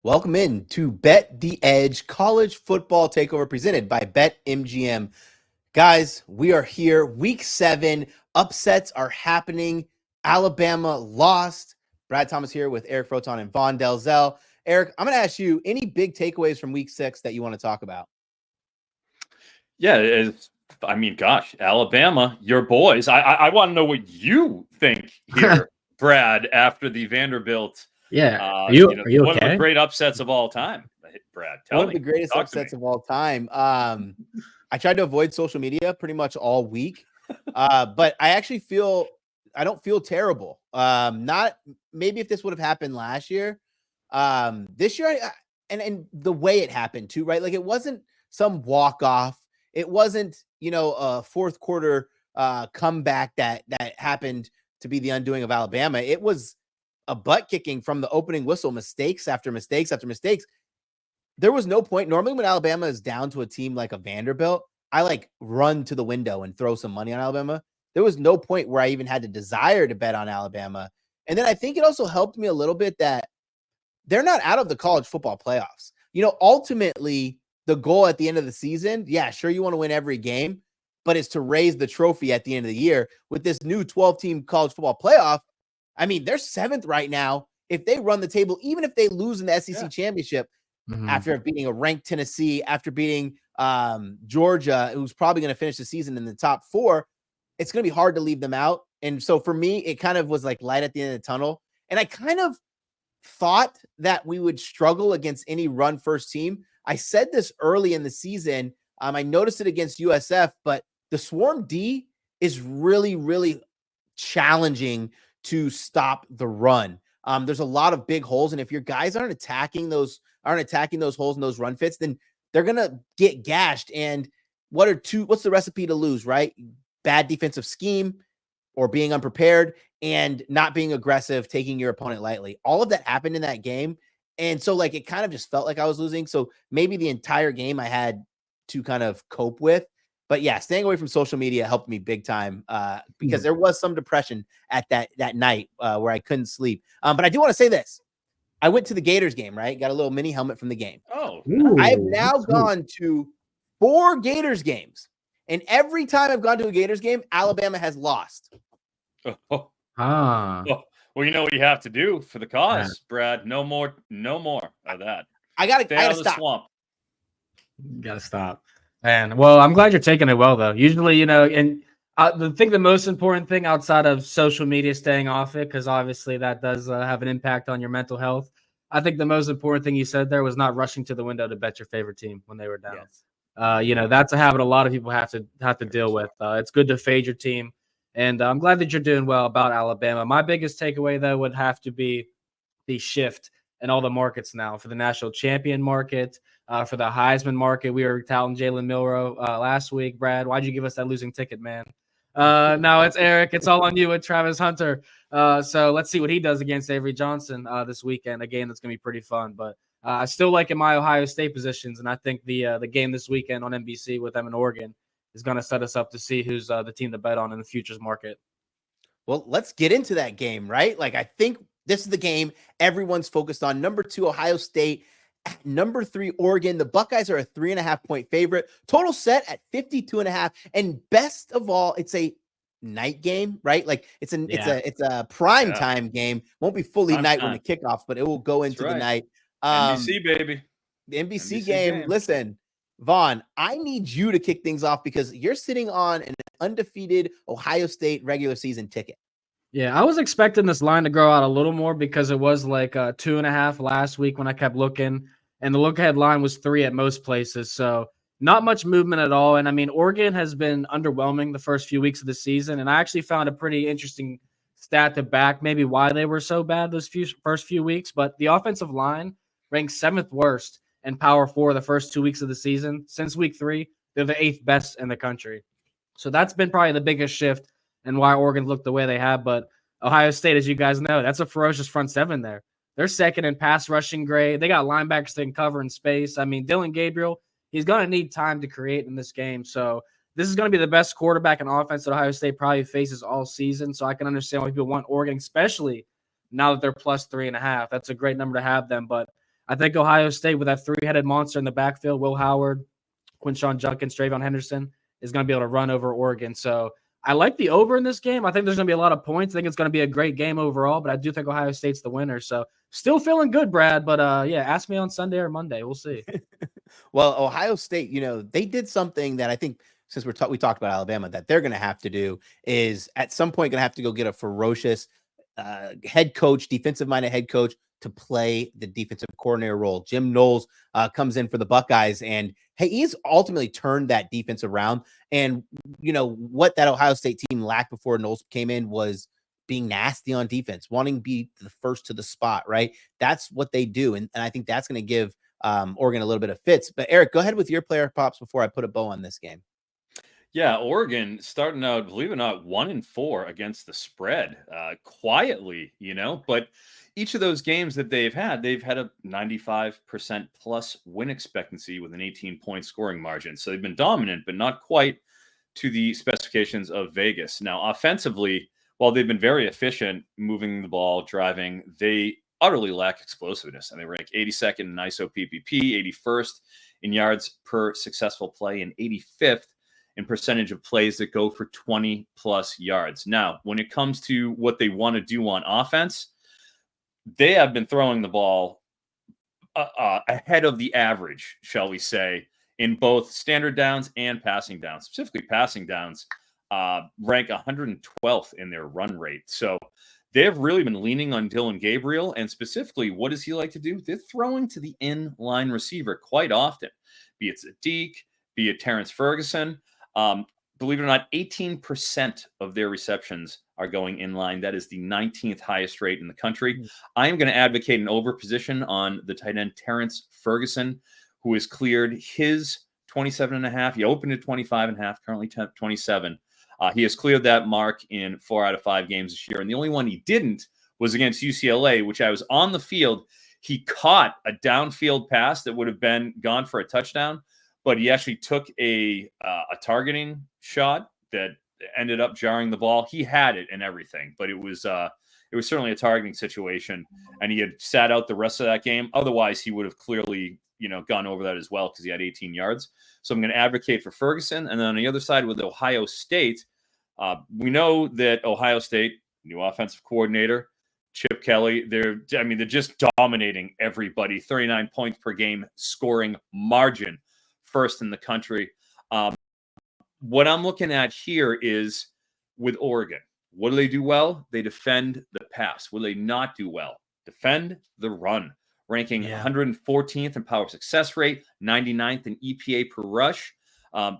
Welcome in to Bet the Edge College Football Takeover presented by BetMGM. Guys, we are here. Week 7. Upsets are happening. Alabama lost. Brad Thomas here with Eric Froton and Vaughn Delzell. Eric, I'm going to ask you any big takeaways from week 6 that you want to talk about? Yeah, gosh, Alabama, your boys. I want to know what you think here, Brad, after the Vanderbilt. Yeah. Are you okay? One of the great upsets of all time, Brad. One of the greatest upsets of all time. I tried to avoid social media pretty much all week, but I actually I don't feel terrible. Not maybe if this would have happened last year. This year, and the way it happened too, right? Like it wasn't some walk off. It wasn't a fourth quarter comeback that happened to be the undoing of Alabama. It was a butt kicking from the opening whistle, mistakes after mistakes after mistakes. There was no point. Normally when Alabama is down to a team like a Vanderbilt, I run to the window and throw some money on Alabama. There was no point where I even had the desire to bet on Alabama. And then I think it also helped me a little bit that they're not out of the college football playoffs. Ultimately the goal at the end of the season, yeah, sure, you want to win every game, but it's to raise the trophy at the end of the year. With this new 12-team college football playoff, I mean, they're 7th right now. If they run the table, even if they lose in the SEC championship, after beating a ranked Tennessee, after beating Georgia, who's probably going to finish the season in the top 4, it's going to be hard to leave them out. And so for me, it kind of was like light at the end of the tunnel. And I kind of thought that we would struggle against any run first team. I said this early in the season. I noticed it against USF, but the Swarm D is really, really challenging to stop the run. There's a lot of big holes, and if your guys aren't attacking those holes and those run fits, then they're gonna get gashed. And what's the recipe to lose, right? Bad defensive scheme or being unprepared and not being aggressive, taking your opponent lightly. All of that happened in that game. And so it kind of just felt like I was losing. So maybe the entire game I had to kind of cope with. But yeah, staying away from social media helped me big time because there was some depression at that night where I couldn't sleep. But I do want to say this. I went to the Gators game, right? Got a little mini helmet from the game. Oh, I have now gone to 4 Gators games. And every time I've gone to a Gators game, Alabama has lost. Well, you know what you have to do for the cause, Brad. No more of that. I gotta stop. Swamp. Gotta stop. Man, well, I'm glad you're taking it well, though. Usually, and the most important thing outside of social media, staying off it, because obviously that does have an impact on your mental health. I think the most important thing you said there was not rushing to the window to bet your favorite team when they were down. Yes. That's a habit a lot of people have to deal with. It's good to fade your team, and I'm glad that you're doing well about Alabama. My biggest takeaway, though, would have to be the shift in all the markets now for the national champion market. For the Heisman market, we were touting Jalen Milroe last week. Brad, why'd you give us that losing ticket, man? No, it's Eric. It's all on you with Travis Hunter. So let's see what he does against Avery Johnson this weekend. A game that's going to be pretty fun. But I still like in my Ohio State positions, and I think the game this weekend on NBC with them in Oregon is going to set us up to see who's the team to bet on in the futures market. Well, let's get into that game, right? I think this is the game everyone's focused on. Number 2, Ohio State. At number 3, Oregon. The Buckeyes are a 3.5-point favorite. Total set at 52.5. And best of all, it's a night game, right? It's a prime time game. Won't be fully prime night time when the kickoff, but it will go into the night. NBC, baby. The NBC game. Listen, Vaughn, I need you to kick things off because you're sitting on an undefeated Ohio State regular season ticket. Yeah, I was expecting this line to grow out a little more because it was 2.5 last week when I kept looking, and the look-ahead line was 3 at most places. So not much movement at all. And, I mean, Oregon has been underwhelming the first few weeks of the season, and I actually found a pretty interesting stat to back maybe why they were so bad those first few weeks. But the offensive line ranked 7th worst in Power 4 the first 2 weeks of the season. Since week 3, they're the 8th best in the country. So that's been probably the biggest shift and why Oregon looked the way they have. But Ohio State, as you guys know, that's a ferocious front 7 there. They're 2nd in pass rushing grade. They got linebackers that can cover in space. I mean, Dylan Gabriel, he's going to need time to create in this game. So this is going to be the best quarterback and offense that Ohio State probably faces all season. So I can understand why people want Oregon, especially now that they're plus 3.5. That's a great number to have them. But I think Ohio State with that three-headed monster in the backfield, Will Howard, Quinshon Judkins, Trayvon Henderson, is going to be able to run over Oregon. So I like the over in this game. I think there's going to be a lot of points. I think it's going to be a great game overall, but I do think Ohio State's the winner. So still feeling good, Brad. But yeah, ask me on Sunday or Monday. We'll see. Well, Ohio State, they did something that I think since we talked about Alabama that they're going to have to do is at some point going to have to go get a ferocious head coach, defensive-minded head coach to play the defensive coordinator role. Jim Knowles comes in for the Buckeyes, and hey, he's ultimately turned that defense around. And what that Ohio State team lacked before Knowles came in was being nasty on defense, wanting to be the first to the spot, right? That's what they do, and I think that's going to give Oregon a little bit of fits. But Eric, go ahead with your player props before I put a bow on this game. Yeah, Oregon starting out, believe it or not, 1-4 against the spread, quietly, but each of those games that they've had a 95% plus win expectancy with an 18-point scoring margin. So they've been dominant, but not quite to the specifications of Vegas. Now, offensively, while they've been very efficient moving the ball, driving, they utterly lack explosiveness. And they rank 82nd in ISO PPP, 81st in yards per successful play, and 85th in percentage of plays that go for 20 plus yards. Now, when it comes to what they want to do on offense, they have been throwing the ball ahead of the average, shall we say, in both standard downs and passing downs. Specifically, passing downs rank 112th in their run rate. So they've really been leaning on Dylan Gabriel, and specifically, what does he like to do? They're throwing to the in-line receiver quite often, be it Zadiq, be it Terrence Ferguson. Believe it or not, 18% of their receptions are going in line. That is the 19th highest rate in the country. I am going to advocate an over position on the tight end Terrence Ferguson, who has cleared his 27.5. He opened at 25.5, currently 27. He has cleared that mark in 4 out of 5 games this year. And the only one he didn't was against UCLA, which I was on the field. He caught a downfield pass that would have been gone for a touchdown, but he actually took a targeting shot that ended up jarring the ball. He had it and everything, but it was certainly a targeting situation, and he had sat out the rest of that game. Otherwise, he would have clearly gone over that as well because he had 18 yards. So I'm going to advocate for Ferguson. And then on the other side with Ohio State, we know that Ohio State, new offensive coordinator, Chip Kelly, they're just dominating everybody. 39 points per game scoring margin, first in the country. What I'm looking at here is with Oregon. What do they do well? They defend the pass. What do they not do well? Defend the run. Ranking 114th in power success rate, 99th in EPA per rush.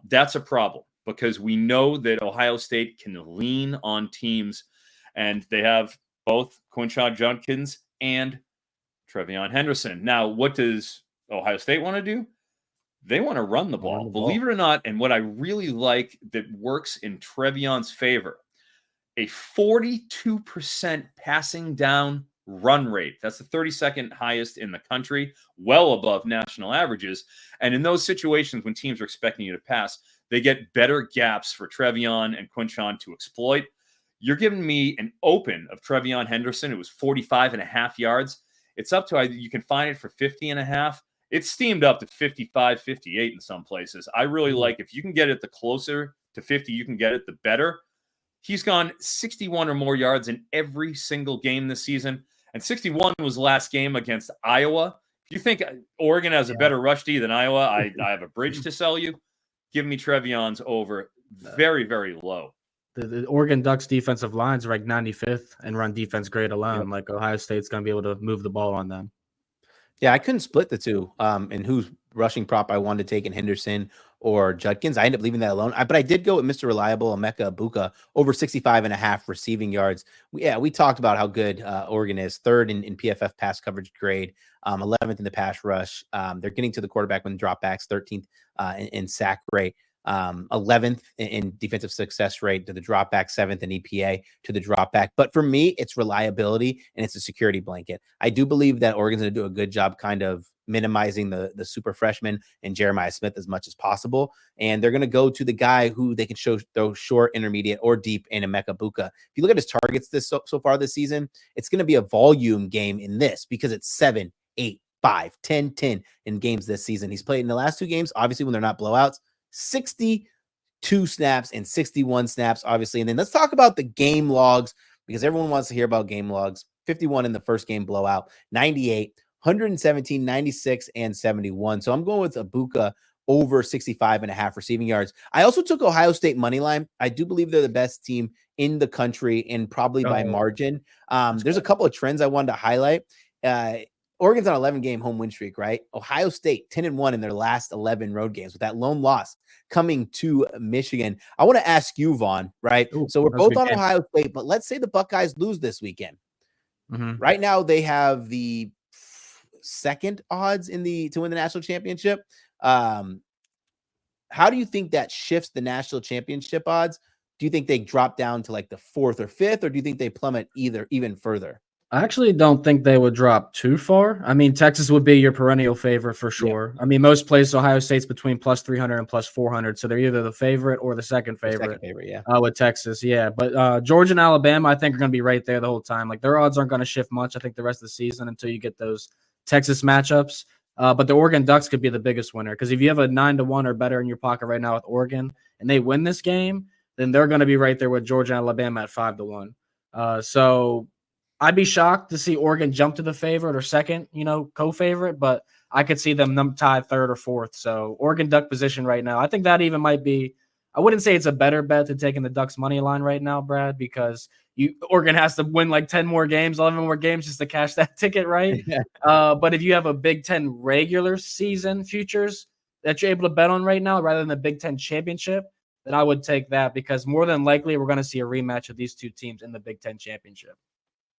That's a problem because we know that Ohio State can lean on teams, and they have both Quinshon Judkins and Trevion Henderson. Now, what does Ohio State want to do? They want to run the ball, believe it or not. And what I really like that works in Trevion's favor, a 42% passing down run rate. That's the 32nd highest in the country, well above national averages. And in those situations when teams are expecting you to pass, they get better gaps for Trevion and Quinshon to exploit. You're giving me an open of Trevion Henderson. It was 45.5 yards. It's up to, you can find it for 50.5. It's steamed up to 55, 58 in some places. I really like, if you can get it the closer to 50 you can get it, the better. He's gone 61 or more yards in every single game this season. And 61 was last game against Iowa. If you think Oregon has a better rush D than Iowa, I have a bridge to sell you. Give me Trevion's over. Very, very low. The Oregon Ducks defensive lines ranked 95th and run defense grade alone. Like Ohio State's going to be able to move the ball on them. Yeah, I couldn't split the two and whose rushing prop I wanted to take in Henderson or Judkins. I ended up leaving that alone. But I did go with Mr. Reliable, Emeka Egbuka, over 65.5 receiving yards. We talked about how good Oregon is, third in PFF pass coverage grade, 11th in the pass rush. They're getting to the quarterback when dropbacks, 13th in sack rate. 11th in defensive success rate to the dropback, 7th in EPA to the dropback. But for me, it's reliability and it's a security blanket. I do believe that Oregon's going to do a good job kind of minimizing the super freshman and Jeremiah Smith as much as possible. And they're going to go to the guy who they can throw short, intermediate, or deep in Emeka Egbuka. If you look at his targets so far this season, it's going to be a volume game in this because it's 7, 8, 5, 10, 10 in games this season. He's played in the last 2 games, obviously, when they're not blowouts, 62 snaps and 61 snaps, obviously. And then let's talk about the game logs, because everyone wants to hear about game logs. 51 in the first game blowout, 98, 117, 96, and 71. So I'm going with Ibuka over 65.5 receiving yards. I also took Ohio State money line. I do believe they're the best team in the country, and probably by margin. There's a couple of trends I wanted to highlight. Oregon's on 11-game home win streak, right? Ohio State 10-1 in their last 11 road games, with that lone loss coming to Michigan. I want to ask you, Vaughn, right? Ooh, so we're both on game. Ohio State, but let's say the Buckeyes lose this weekend. Mm-hmm. Right now, they have the second odds to win the national championship. How do you think that shifts the national championship odds? Do you think they drop down to like the 4th or 5th, or do you think they plummet even further? I actually don't think they would drop too far. I mean, Texas would be your perennial favorite for sure. Yeah. I mean, most places, Ohio State's between plus 300 and plus 400. So they're either the favorite or the second favorite. Yeah. With Texas, yeah. But Georgia and Alabama, I think, are going to be right there the whole time. Like, their odds aren't going to shift much, I think, the rest of the season until you get those Texas matchups. But the Oregon Ducks could be the biggest winner, because if you have a 9-1 or better in your pocket right now with Oregon and they win this game, then they're going to be right there with Georgia and Alabama at 5-1. So I'd be shocked to see Oregon jump to the favorite or second, co-favorite, but I could see them tied 3rd or 4th. So Oregon Duck position right now, I think that even might be, I wouldn't say it's a better bet to taking the Ducks money line right now, Brad, because Oregon has to win like 10 more games, 11 more games just to cash that ticket, right? Yeah. But if you have a Big Ten regular season futures that you're able to bet on right now rather than the Big Ten championship, then I would take that, because more than likely we're going to see a rematch of these two teams in the Big Ten championship.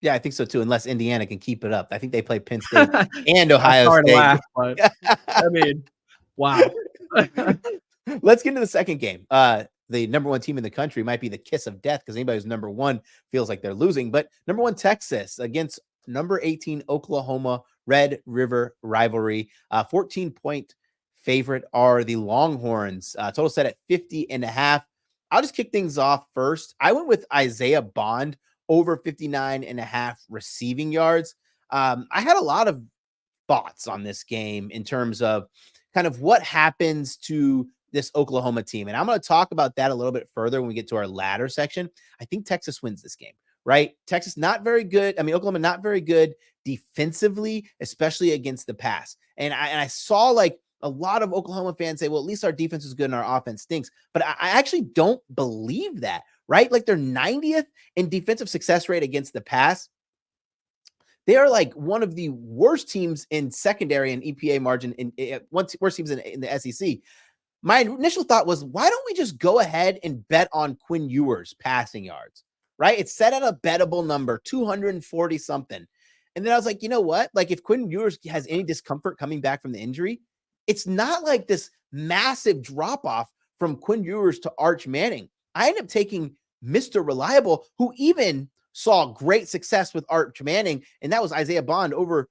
Yeah, I think so too, unless Indiana can keep it up. I think they play Penn State and Ohio State. To laugh, but I mean, wow. Let's get into the second game. The number 1 team in the country might be the kiss of death, because anybody who's number 1 feels like they're losing. But number 1 Texas against number 18 Oklahoma, Red River rivalry. 14-point favorite are the Longhorns. Total set at 50.5. I'll just kick things off first. I went with Isaiah Bond over 59.5 receiving yards. I had a lot of thoughts on this game in terms of kind of what happens to this Oklahoma team. And I'm going to talk about that a little bit further when we get to our ladder section. I think Texas wins this game, right? Texas, not very good. I mean, Oklahoma, not very good defensively, especially against the pass. And I saw like a lot of Oklahoma fans say, well, at least our defense is good and our offense stinks. But I actually don't believe that, right? Like, they're 90th in defensive success rate against the pass. They are like one of the worst teams in secondary and EPA margin, worst teams in the SEC. My initial thought was, why don't we just go ahead and bet on Quinn Ewers passing yards, right? It's set at a bettable number, 240 something. And then I was like, you know what? Like, if Quinn Ewers has any discomfort coming back from the injury, it's not like this massive drop off from Quinn Ewers to Arch Manning. I ended up taking Mr. Reliable, who even saw great success with Arch Manning, and that was Isaiah Bond over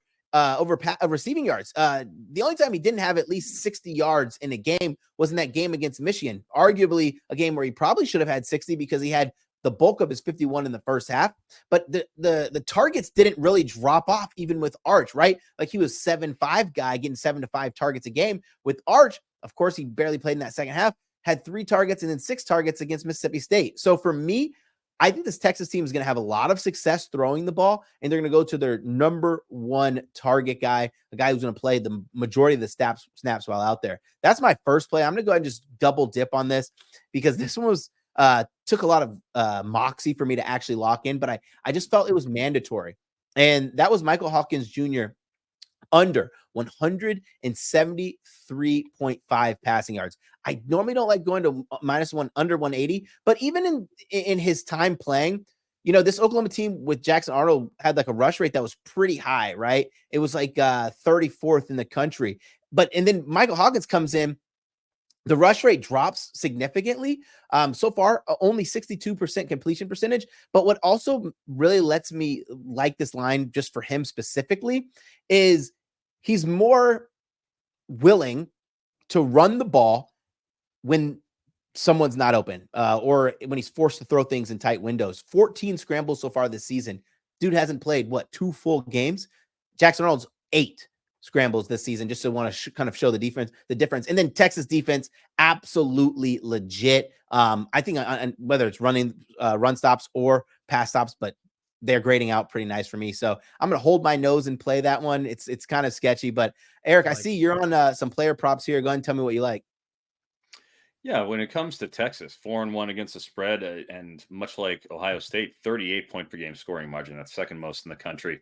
receiving yards. The only time he didn't have at least 60 yards in a game was in that game against Michigan, arguably a game where he probably should have had 60 because he had the bulk of his 51 in the first half. But the targets didn't really drop off even with Arch, right? Like, he was 7-5 guy getting 7 to 5 targets a game. With Arch, of course, he barely played in that second half, had 3 targets and then 6 targets against Mississippi State. So for me, I think this Texas team is going to have a lot of success throwing the ball, and they're going to go to their number 1 target guy, a guy who's going to play the majority of the snaps while out there. That's my first play. I'm going to go ahead and just double dip on this, because this one was took a lot of moxie for me to actually lock in, but I just felt it was mandatory. And that was Michael Hawkins Jr. under 173.5 passing yards. I normally don't like going to -1 under 180, but even in his time playing, this Oklahoma team with Jackson Arnold had like a rush rate that was pretty high, right? It was like 34th in the country. And then Michael Hawkins comes in, the rush rate drops significantly. So far, only 62% completion percentage. But what also really lets me like this line just for him specifically is he's more willing to run the ball when someone's not open or when he's forced to throw things in tight windows. 14 scrambles so far this season. Dude hasn't played, 2 full games? Jackson Arnold's 8. scrambles this season, just to want to kind of show the difference. And then Texas defense, absolutely legit. I think whether it's run stops or pass stops, but they're grading out pretty nice for me. So I'm going to hold my nose and play that one. It's kind of sketchy, but Eric, I see you're on some player props here. Go ahead and tell me what you like. Yeah, when it comes to Texas, 4-1 against the spread, and much like Ohio State, 38 point per game scoring margin. That's second most in the country.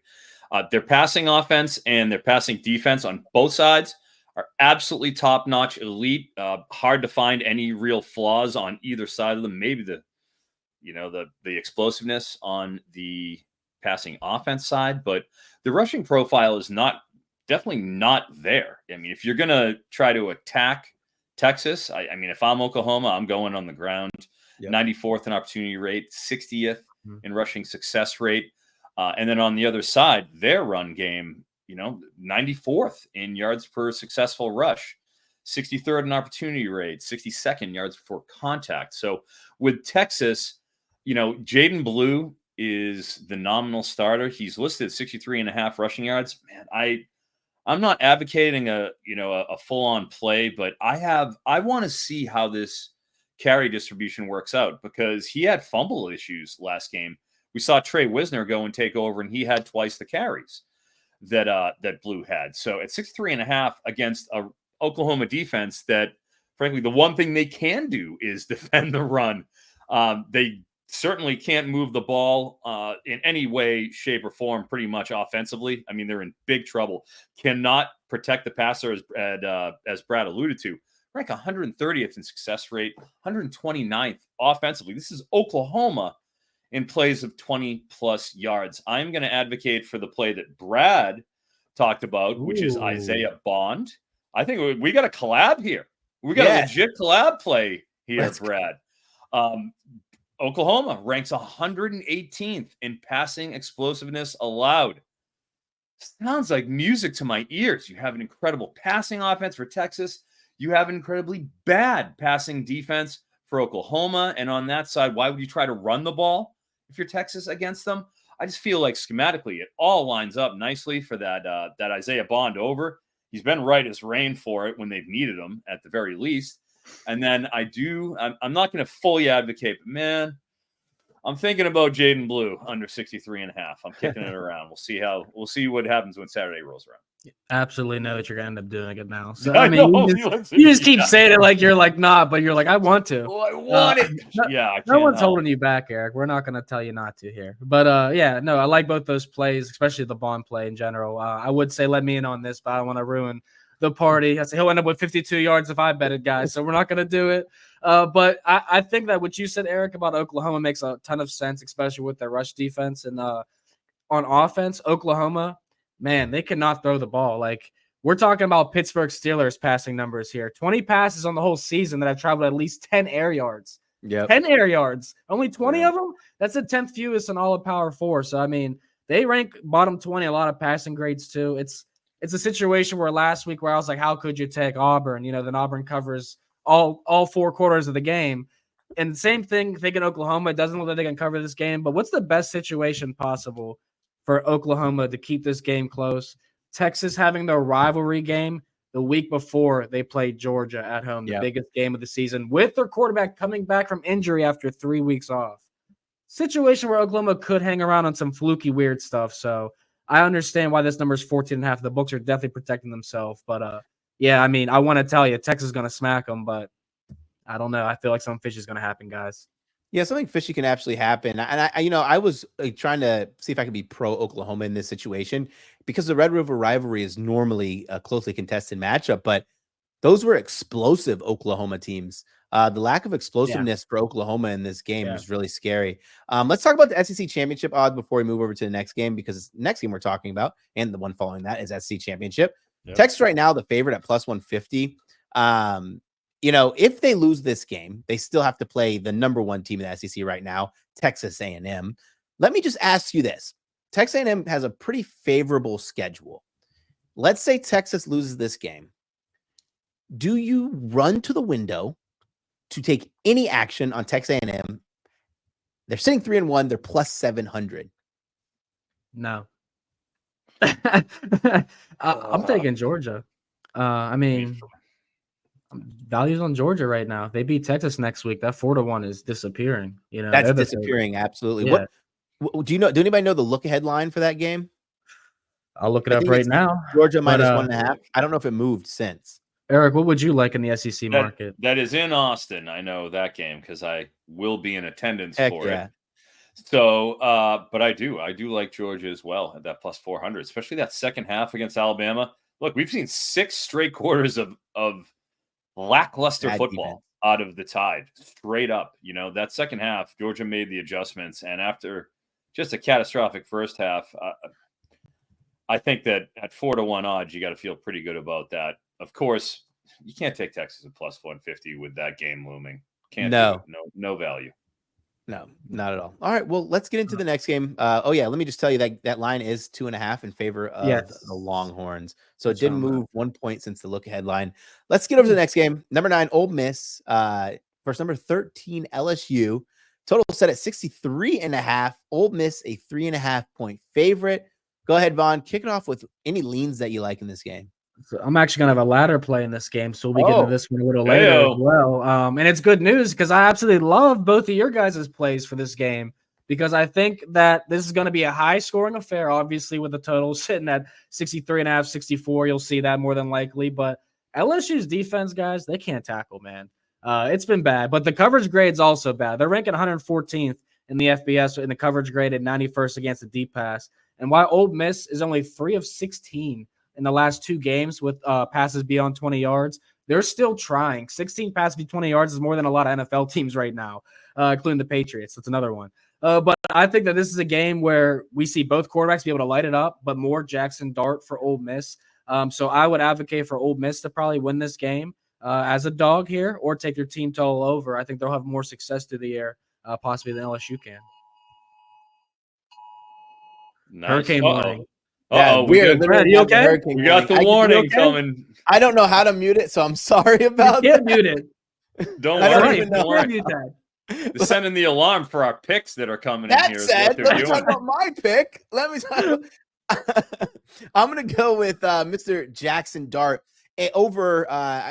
Their passing offense and their passing defense on both sides are absolutely top-notch, elite. Hard to find any real flaws on either side of them. Maybe the explosiveness on the passing offense side, but the rushing profile is definitely not there. I mean, if you're going to try to attack Texas, I mean, if I'm Oklahoma, I'm going on the ground. Yep. 94th in opportunity rate, 60th in rushing success rate. And then on the other side, their run game, 94th in yards per successful rush, 63rd in opportunity rate, 62nd yards before contact. So with Texas, Jaden Blue is the nominal starter. He's listed at 63.5 rushing yards. Man, I'm not advocating a full-on play, but I want to see how this carry distribution works out, because he had fumble issues last game. We saw Trey Wisner go and take over, and he had twice the carries that Blue had. So at 63.5 against a Oklahoma defense that, frankly, the one thing they can do is defend the run. They certainly can't move the ball in any way, shape, or form pretty much offensively. I mean, they're in big trouble. Cannot protect the passer, as Brad alluded to. Rank 130th in success rate, 129th offensively. This is Oklahoma in plays of 20-plus yards. I'm going to advocate for the play that Brad talked about, which is Isaiah Bond. I think we got a collab here. We got a legit collab play here, Brad. Oklahoma ranks 118th in passing explosiveness allowed. Sounds like music to my ears. You have an incredible passing offense for Texas. You have an incredibly bad passing defense for Oklahoma. And on that side, why would you try to run the ball if you're Texas against them? I just feel like schematically it all lines up nicely for that Isaiah Bond over. He's been right as rain for it when they've needed him at the very least. And then I'm not going to fully advocate, but man, I'm thinking about Jaden Blue under 63.5. I'm kicking it around. We'll see what happens when Saturday rolls around. Absolutely know that you're going to end up doing it now. So, I mean, you just keep saying it like you're like, not, but you're like, I want to. Well, I want it. No one's holding you back, Eric. We're not going to tell you not to here. But, I like both those plays, especially the Bond play in general. I would say let me in on this, but I don't want to ruin the party. I say he'll end up with 52 yards if I bet it, guys. So we're not going to do it. But I think that what you said, Eric, about Oklahoma makes a ton of sense, especially with their rush defense. And on offense, Oklahoma, man, they cannot throw the ball. Like, we're talking about Pittsburgh Steelers passing numbers here. 20 passes on the whole season that have traveled at least 10 air yards. Yeah, 10 air yards. Only 20 of them? That's the 10th fewest in all of Power 4. So, I mean, they rank bottom 20 a lot of passing grades too. It's a situation where last week where I was like, how could you take Auburn? Then Auburn covers all 4 quarters of the game. And same thing, thinking Oklahoma, it doesn't look like they can cover this game. But what's the best situation possible for Oklahoma to keep this game close? Texas having their rivalry game the week before they played Georgia at home, the biggest game of the season, with their quarterback coming back from injury after 3 weeks off. Situation where Oklahoma could hang around on some fluky, weird stuff. So I understand why this number is 14.5. The books are definitely protecting themselves. But, I mean, I want to tell you, Texas is going to smack them, but I don't know. I feel like something fishy is going to happen, guys. Yeah, something fishy can actually happen. And I was trying to see if I could be pro Oklahoma in this situation, because the Red River rivalry is normally a closely contested matchup, but those were explosive Oklahoma teams. The lack of explosiveness for Oklahoma in this game was really scary. Let's talk about the SEC championship odds before we move over to the next game, because the next game we're talking about and the one following that is SEC championship. Yep. Texas right now, the favorite at plus 150. If they lose this game, they still have to play the number 1 team in the SEC right now, Texas A&M. Let me just ask you this. Texas A&M has a pretty favorable schedule. Let's say Texas loses this game. Do you run to the window to take any action on Texas A&M? They're sitting 3-1. They're plus 700. No. I'm taking Georgia. I mean, values on Georgia right now. They beat Texas next week. That 4-1 is disappearing. You know, That's disappearing. Absolutely. Yeah. What do you know? Do anybody know the look ahead line for that game? I'll look it I up think right it's now. Georgia But, minus 1.5. I don't know if it moved since. Eric, what would you like in the SEC market? That is in Austin. I know that game because I will be in attendance for yeah. it. So, but I do like Georgia as well at that plus 400, especially that second half against Alabama. Look, we've seen 6 straight quarters of lackluster football out of the Tide, straight up. You know, that second half, Georgia made the adjustments, and after just a catastrophic first half, I think that at 4-1 odds, you got to feel pretty good about that. Of course, you can't take Texas at plus 150 with that game looming. Can't do it. No value. No, not at all. All right, well, let's get into the next game. Let me just tell you that line is 2.5 in favor of the Longhorns. So it did move 1 point since the look ahead line. Let's get over to the next game. Number 9, Ole Miss versus number 13, LSU. Total set at 63.5. Ole Miss a 3.5 point favorite. Go ahead, Vaughn. Kick it off with any leans that you like in this game. So I'm actually going to have a ladder play in this game, so we'll be getting to this one a little later as well. And it's good news because I absolutely love both of your guys' plays for this game because I think that this is going to be a high-scoring affair, obviously, with the total sitting at 63.5, 64. You'll see that more than likely. But LSU's defense, guys, they can't tackle, man. It's been bad. But the coverage grade's also bad. They're ranking 114th in the FBS in the coverage grade at 91st against the deep pass. And while Ole Miss is only 3 of 16 in the last 2 games with passes beyond 20 yards, they're still trying. 16 passes beyond 20 yards is more than a lot of NFL teams right now, including the Patriots. That's another one. But I think that this is a game where we see both quarterbacks be able to light it up, but more Jackson Dart for Ole Miss. So I would advocate for Ole Miss to probably win this game as a dog here or take their team total over. I think they'll have more success through the air possibly than LSU can. Nice. Hurricane warning. We okay? We got the warning coming. I don't know how to mute it, so I'm sorry about that. Mute it. Don't worry. Don't worry. They're sending the alarm for our picks that are coming in here. Let me talk about my pick. I'm going to go with Mr. Jackson Dart. Over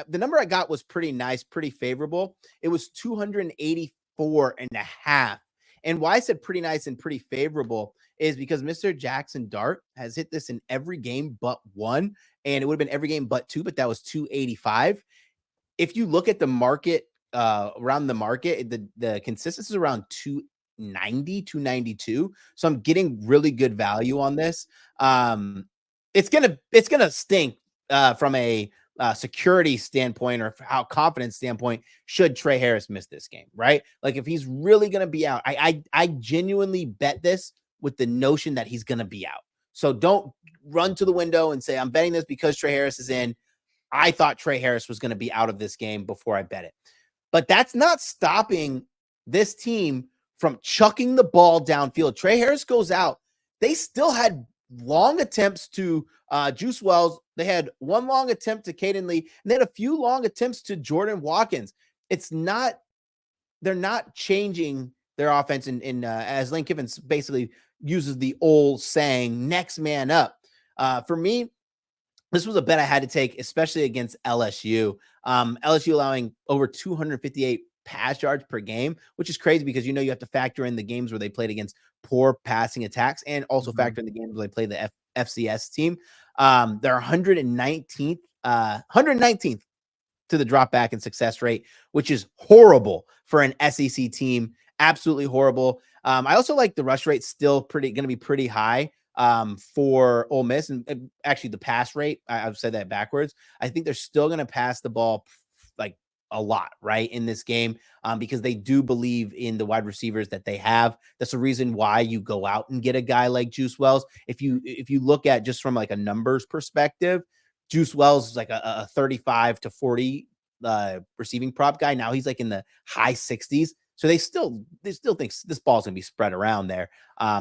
the number I got was pretty nice, pretty favorable. It was 284.5. And why I said pretty nice and pretty favorable is because Mr. Jackson Dart has hit this in every game but one, and it would have been every game but 2, but that was 285. If you look at the market, around the market, the consistency is around 290, 292. So I'm getting really good value on this. It's gonna stink from a security standpoint or how confidence standpoint should Trey Harris miss this game, right? Like if he's really going to be out, I genuinely bet this with the notion that he's going to be out. So don't run to the window and say, I'm betting this because Trey Harris is in. I thought Trey Harris was going to be out of this game before I bet it. But that's not stopping this team from chucking the ball downfield. Trey Harris goes out. They still had long attempts to Juice Wells. They had one long attempt to Caden Lee, and they had a few long attempts to Jordan Watkins. They're not changing their offense in as Lane Kiffin basically uses the old saying, next man up. For me, this was a bet I had to take, especially against LSU. LSU allowing over 258 pass yards per game, which is crazy because, you have to factor in the games where they played against poor passing attacks and also factor in the games where they play the FCS team. They're 119th to the drop back and success rate, which is horrible for an SEC team. Absolutely horrible. I also like the rush rate still going to be pretty high for Ole Miss, and actually the pass rate. I've said that backwards. I think they're still going to pass the ball like a lot, right, in this game, because they do believe in the wide receivers that they have. That's the reason why you go out and get a guy like Juice Wells. If you look at just from like a numbers perspective, Juice Wells is like a 35 to 40 receiving prop guy. Now he's like in the high 60s. So they still think this ball's gonna be spread around there.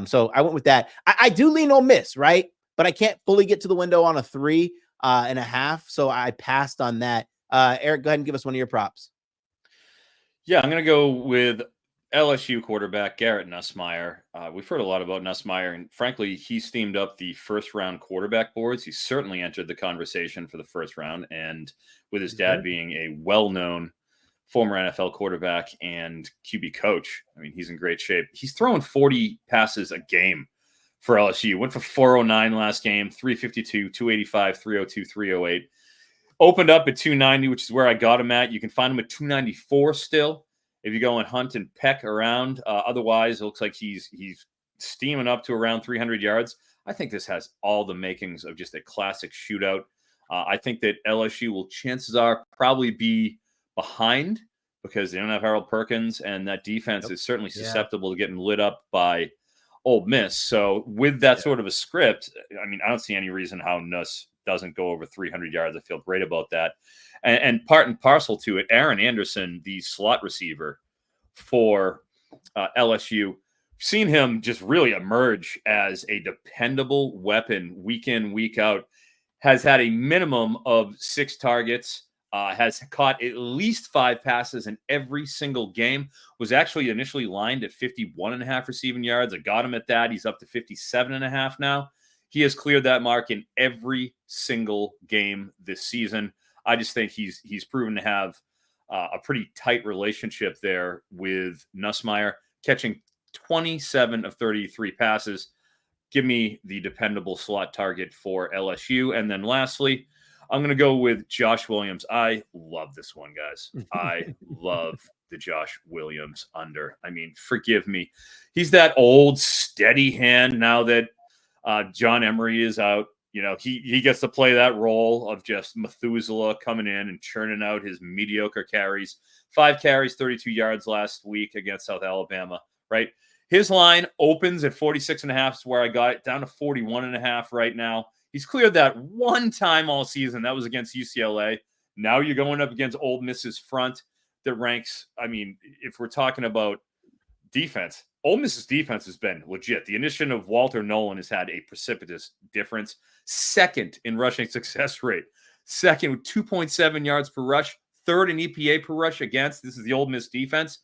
So I went with that. I do lean Ole Miss, right? But I can't fully get to the window on a 3.5. So I passed on that. Eric, go ahead and give us one of your props. Yeah, I'm gonna go with LSU quarterback Garrett Nussmeier. We've heard a lot about Nussmeier, and frankly, he steamed up the first-round quarterback boards. He certainly entered the conversation for the first round, and with his dad being a well-known former NFL quarterback and QB coach, I mean, he's in great shape. He's throwing 40 passes a game for LSU. Went for 409 last game, 352, 285, 302, 308. Opened up at 290, which is where I got him at. You can find him at 294 still if you go and hunt and peck around. Otherwise, it looks like he's steaming up to around 300 yards. I think this has all the makings of just a classic shootout. I think that LSU will, chances are, probably be behind because they don't have Harold Perkins, and that defense is certainly susceptible to getting lit up by Ole Miss. So with that sort of a script, I mean, I don't see any reason how Nuss doesn't go over 300 yards. I feel great about that. And part and parcel to it, Aaron Anderson, the slot receiver for LSU, seen him just really emerge as a dependable weapon week in, week out. Has had a minimum of 6 targets, has caught at least 5 passes in every single game, was actually initially lined at 51.5 receiving yards. I got him at that. He's up to 57.5 now. He has cleared that mark in every single game this season. I just think he's proven to have a pretty tight relationship there with Nussmeier, catching 27 of 33 passes. Give me the dependable slot target for LSU. And then lastly, I'm going to go with Josh Williams. I love this one, guys. I love the Josh Williams under. I mean, forgive me. He's that old steady hand now that John Emery is out. You know, he gets to play that role of just Methuselah coming in and churning out his mediocre carries. 5 carries, 32 yards last week against South Alabama, right? His line opens at 46.5 is where I got it, down to 41.5 right now. He's cleared that one time all season. That was against UCLA. Now you're going up against Ole Miss's front that ranks, I mean, if we're talking about defense, Ole Miss's defense has been legit. The addition of Walter Nolan has had a precipitous difference. Second in rushing success rate. Second with 2.7 yards per rush. Third in EPA per rush against. This is the Ole Miss defense.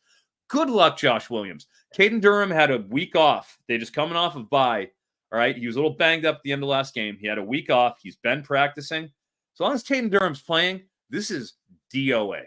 Good luck, Josh Williams. Caden Durham had a week off. They're just coming off of bye. All right. He was a little banged up at the end of last game. He had a week off. He's been practicing. As long as Caden Durham's playing, this is DOA.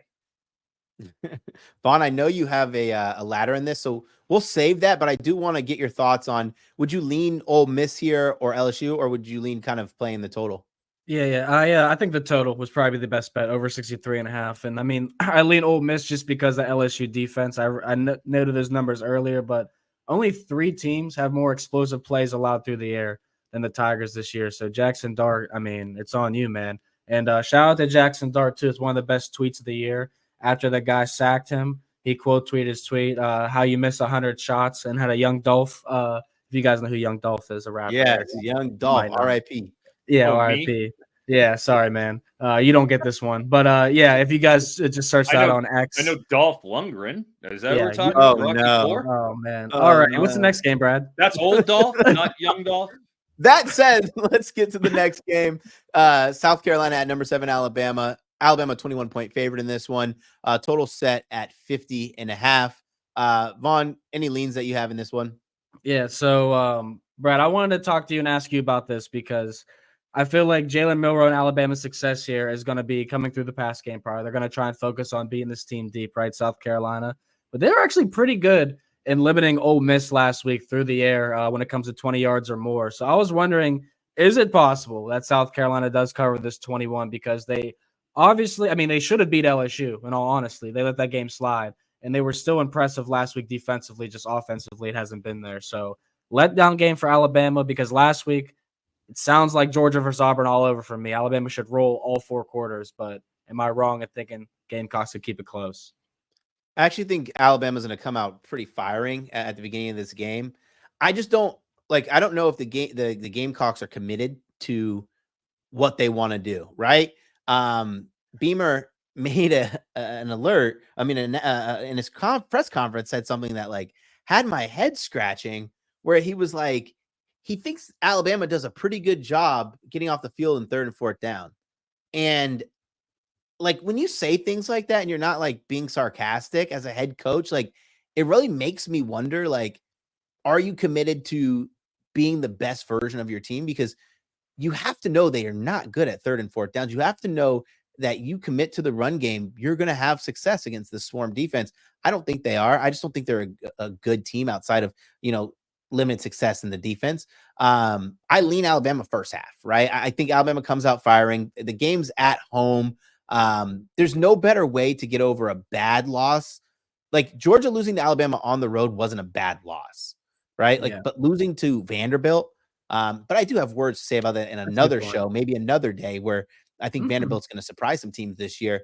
Vaughn, I know you have a ladder in this, so we'll save that, but I do want to get your thoughts on, would you lean Ole Miss here or LSU, or would you lean kind of playing the total? I think the total was probably the best bet, over 63.5. And I mean, I lean Ole Miss just because the LSU defense. I noted those numbers earlier, but only 3 teams have more explosive plays allowed through the air than the Tigers this year. So Jackson Dart, I mean, it's on you, man. And shout out to Jackson Dart too. It's one of the best tweets of the year. After the guy sacked him, he quote tweeted his tweet, how you miss 100 shots, and had a Young Dolph. If you guys know who Young Dolph is, a rapper. Yeah, it's Young Dolph, R.I.P. Yeah, R.I.P. Yeah, sorry, man. You don't get this one. But yeah, if you guys just search that on X. I know Dolph Lundgren. Is that what we're talking about? Rocky No. IV? Oh, man. All right. What's the next game, Brad? That's old Dolph, not young Dolph. That said, let's get to the next game. South Carolina at number 7, Alabama. Alabama 21-point favorite in this one. Total set at 50.5. Vaughn, any leans that you have in this one? Yeah. So, Brad, I wanted to talk to you and ask you about this because I feel like Jalen Milroe and Alabama's success here is going to be coming through the pass game. Probably they're going to try and focus on beating this team deep, right? South Carolina, but they were actually pretty good in limiting Ole Miss last week through the air when it comes to 20 yards or more. So I was wondering, is it possible that South Carolina does cover this 21? Because they obviously, I mean, they should have beat LSU, in all honesty. They let that game slide, and they were still impressive last week defensively, just offensively, it hasn't been there. So letdown game for Alabama, because last week, it sounds like Georgia versus Auburn all over for me. Alabama should roll all 4 quarters, but am I wrong in thinking Gamecocks could keep it close? I actually think Alabama's going to come out pretty firing at the beginning of this game. I just don't I don't know if the Gamecocks are committed to what they want to do, right? Beamer made an alert. I mean, in his press conference said something that had my head scratching, where he was like, he thinks Alabama does a pretty good job getting off the field in 3rd and 4th down. And when you say things like that and you're not being sarcastic as a head coach, it really makes me wonder, like, are you committed to being the best version of your team? Because you have to know they are not good at 3rd and 4th downs. You have to know that you commit to the run game, you're going to have success against the swarm defense. I don't think they are. I just don't think they're a good team outside of, limited success in the defense. I lean Alabama first half, right? I think Alabama comes out firing. The game's at home. There's no better way to get over a bad loss. Like Georgia losing to Alabama on the road wasn't a bad loss, right? Like, but losing to Vanderbilt. But I do have words to say about that in another show, maybe another day, where I think Vanderbilt's going to surprise some teams this year.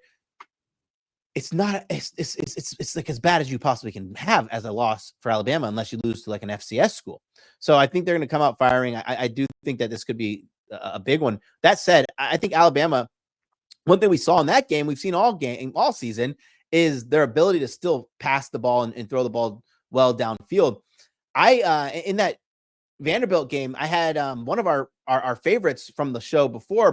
It's not, it's like as bad as you possibly can have as a loss for Alabama, unless you lose to like an FCS school. So I think they're going to come out firing. I do think that this could be a big one. That said, I think Alabama, one thing we saw in that game, we've seen all season, is their ability to still pass the ball and throw the ball well downfield. In that Vanderbilt game, I had one of our favorites from the show before,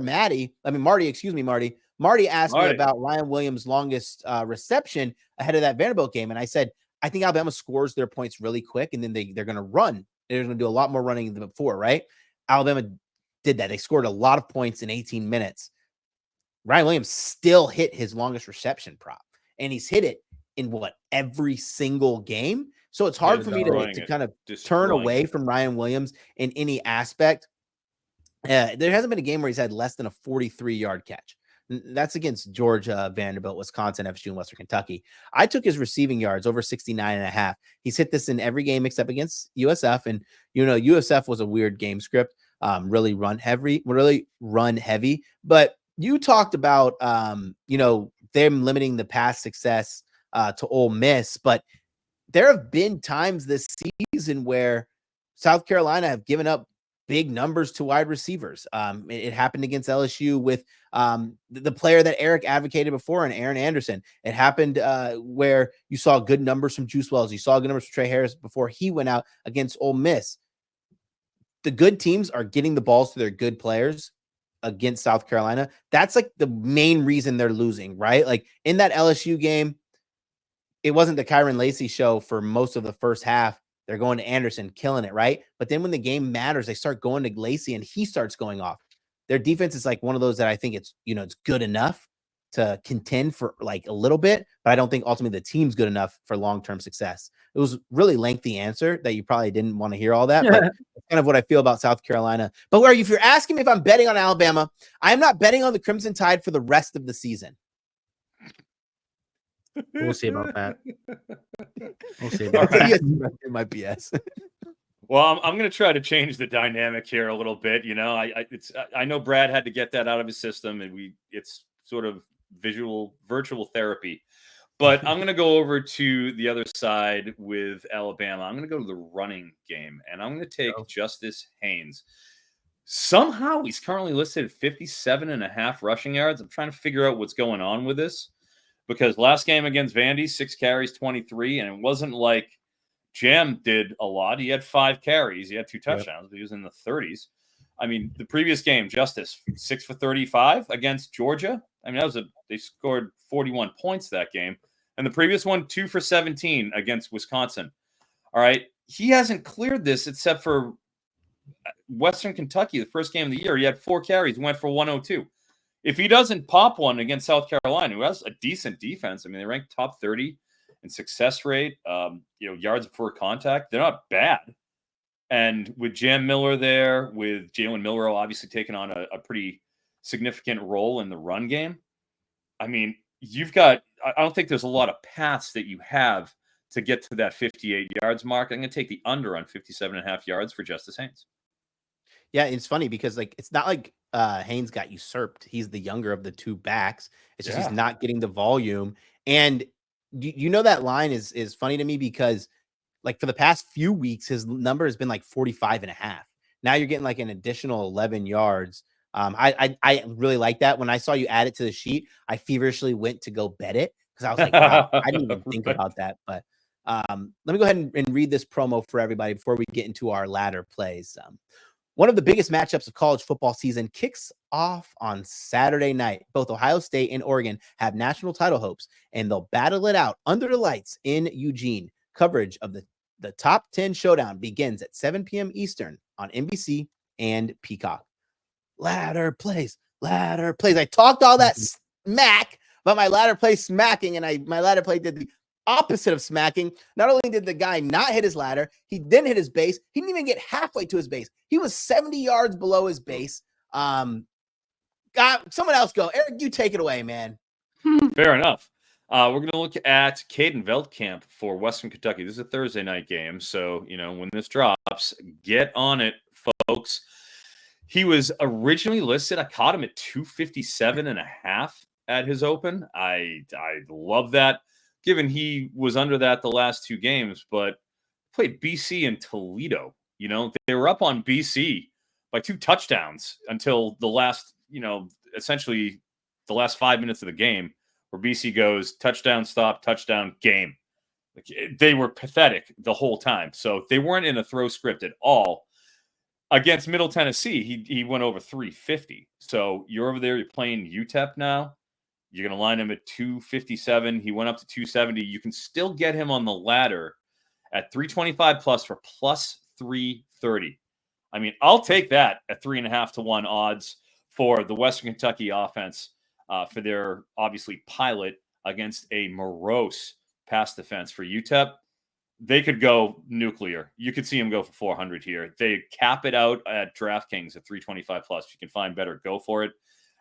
Marty asked me about Ryan Williams' longest reception ahead of that Vanderbilt game. And I said, I think Alabama scores their points really quick, and then they're going to run. They're going to do a lot more running than before, right? Alabama did that. They scored a lot of points in 18 minutes. Ryan Williams still hit his longest reception prop, and he's hit it in every single game. So it's hard for me to kind of turn away from Ryan Williams in any aspect. There hasn't been a game where he's had less than a 43-yard catch. That's against Georgia, Vanderbilt, Wisconsin, FSU, and Western Kentucky. I took his receiving yards over 69.5. He's hit this in every game except against USF. And, USF was a weird game script, really run heavy. But you talked about, them limiting the pass success to Ole Miss. But there have been times this season where South Carolina have given up big numbers to wide receivers. It happened against LSU with the player that Eric advocated before, and Aaron Anderson. It happened where you saw good numbers from Juice Wells. You saw good numbers from Trey Harris before he went out against Ole Miss. The good teams are getting the balls to their good players against South Carolina. That's like the main reason they're losing, right? Like in that LSU game, it wasn't the Kyron Lacey show for most of the first half. They're going to Anderson, killing it, right? But then when the game matters, they start going to Lacey, and he starts going off. Their defense is like one of those that I think it's good enough to contend for like a little bit, but I don't think ultimately the team's good enough for long-term success. It was a really lengthy answer that you probably didn't want to hear all that, but that's kind of what I feel about South Carolina. But if you're asking me if I'm betting on Alabama, I am not betting on the Crimson Tide for the rest of the season. We'll see about that. It might be yes. Well, I'm going to try to change the dynamic here a little bit. I know Brad had to get that out of his system, and it's sort of virtual therapy. But I'm going to go over to the other side with Alabama. I'm going to go to the running game, and I'm going to take Justice Haynes. Somehow he's currently listed at 57.5 rushing yards. I'm trying to figure out what's going on with this. Because last game against Vandy, 6 carries, 23, and it wasn't like Jam did a lot. He had 5 carries. He had 2 touchdowns. But he was in the 30s. I mean, the previous game, Justice, 6 for 35 against Georgia. I mean, they scored 41 points that game. And the previous one, 2 for 17 against Wisconsin. All right. He hasn't cleared this except for Western Kentucky, the first game of the year. He had 4 carries, went for 102. If he doesn't pop one against South Carolina, who has a decent defense, I mean, they rank top 30 in success rate, yards before contact. They're not bad. And with Jam Miller there, with Jalen Milroe obviously taking on a pretty significant role in the run game, I mean, I don't think there's a lot of paths that you have to get to that 58 yards mark. I'm going to take the under on 57.5 yards for Justice Haynes. Yeah, it's funny because it's not like Haynes got usurped. He's the younger of the 2 backs. It's just he's not getting the volume. And that line is funny to me because for the past few weeks, his number has been 45.5. Now you're getting an additional 11 yards. I really like that. When I saw you add it to the sheet, I feverishly went to go bet it because I was like, wow, I didn't even think about that. But let me go ahead and read this promo for everybody before we get into our ladder plays. One of the biggest matchups of college football season kicks off on Saturday night. Both Ohio State and Oregon have national title hopes, and they'll battle it out under the lights in Eugene. Coverage of the top 10 showdown begins at 7 p.m. Eastern on NBC and Peacock. Ladder plays. I talked all that smack about my ladder play smacking, and my ladder play did the opposite of smacking. Not only did the guy not hit his ladder, he didn't hit his base. He didn't even get halfway to his base. He was 70 yards below his base. Someone else go. Eric, you take it away, man. Fair enough. We're going to look at Caden Veldkamp for Western Kentucky. This is a Thursday night game, so when this drops, get on it, folks. He was originally listed. I caught him at 257.5 at his open. I love that, given he was under that the last two games, but played BC and Toledo. They were up on BC by 2 touchdowns until the last, essentially the last 5 minutes of the game, where BC goes touchdown, stop, touchdown, game. They were pathetic the whole time. So they weren't in a throw script at all. Against Middle Tennessee, he went over 350. So you're over there, you're playing UTEP now. You're going to line him at 257. He went up to 270. You can still get him on the ladder at 325 plus for plus 330. I mean, I'll take that at 3.5 to 1 odds for the Western Kentucky offense for their, obviously, pilot against a morose pass defense for UTEP. They could go nuclear. You could see them go for 400 here. They cap it out at DraftKings at 325 plus. If you can find better, go for it.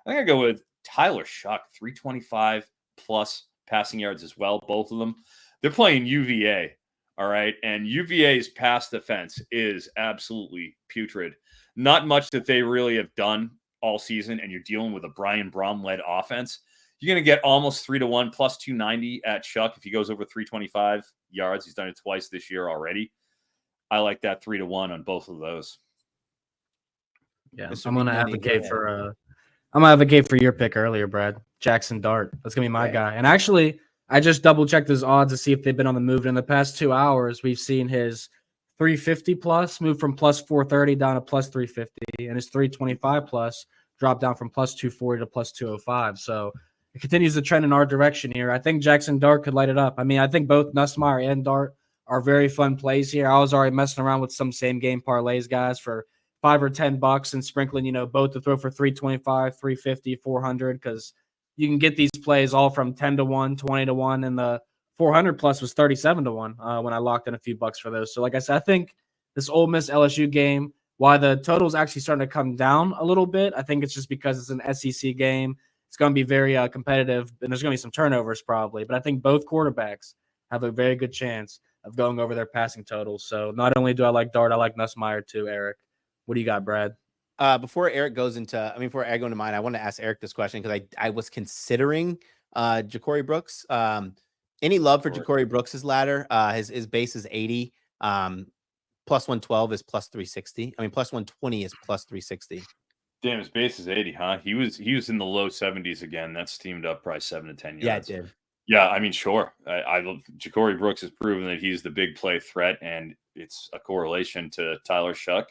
I'm going to go with Tyler Shuck, 325 plus passing yards as well, both of them. They're playing UVA, all right? And UVA's pass defense is absolutely putrid. Not much that they really have done all season, and you're dealing with a Brian Brom-led offense. You're going to get almost 3 to 1 plus 290 at Shuck if he goes over 325 yards. He's done it twice this year already. I like that 3 to 1 on both of those. Yeah, I'm going to advocate for your pick earlier, Brad. Jackson Dart. That's going to be my guy. And actually, I just double-checked his odds to see if they've been on the move. In the past 2 hours, we've seen his 350 plus move from plus 430 down to plus 350, and his 325 plus drop down from plus 240 to plus 205. So it continues to trend in our direction here. I think Jackson Dart could light it up. I mean, I think both Nussmeier and Dart are very fun plays here. I was already messing around with some same game parlays, guys, for $5 or $10 and sprinkling, both to throw for 325, 350, 400, because you can get these plays all from 10 to 1, 20 to 1, and the 400 plus was 37 to 1 when I locked in a few bucks for those. So like I said, I think this Ole Miss LSU game, while the total's actually starting to come down a little bit, I think it's just because it's an SEC game. It's going to be very competitive, and there's going to be some turnovers probably. But I think both quarterbacks have a very good chance of going over their passing totals. So not only do I like Dart, I like Nussmeier too, Eric. What do you got, Brad? Before I go into mine, I want to ask Eric this question because I was considering Ja'Cory Brooks. Any love for Ja'Cory Brooks's ladder? His base is 80. Plus 112 is plus 360. I mean, plus 120 is plus 360. Damn, his base is 80, huh? He was in the low 70s again. That's steamed up probably 7 to 10 yards. Yeah, it did. Yeah, I mean, sure. Ja'Cory Brooks has proven that he's the big play threat, and it's a correlation to Tyler Shuck.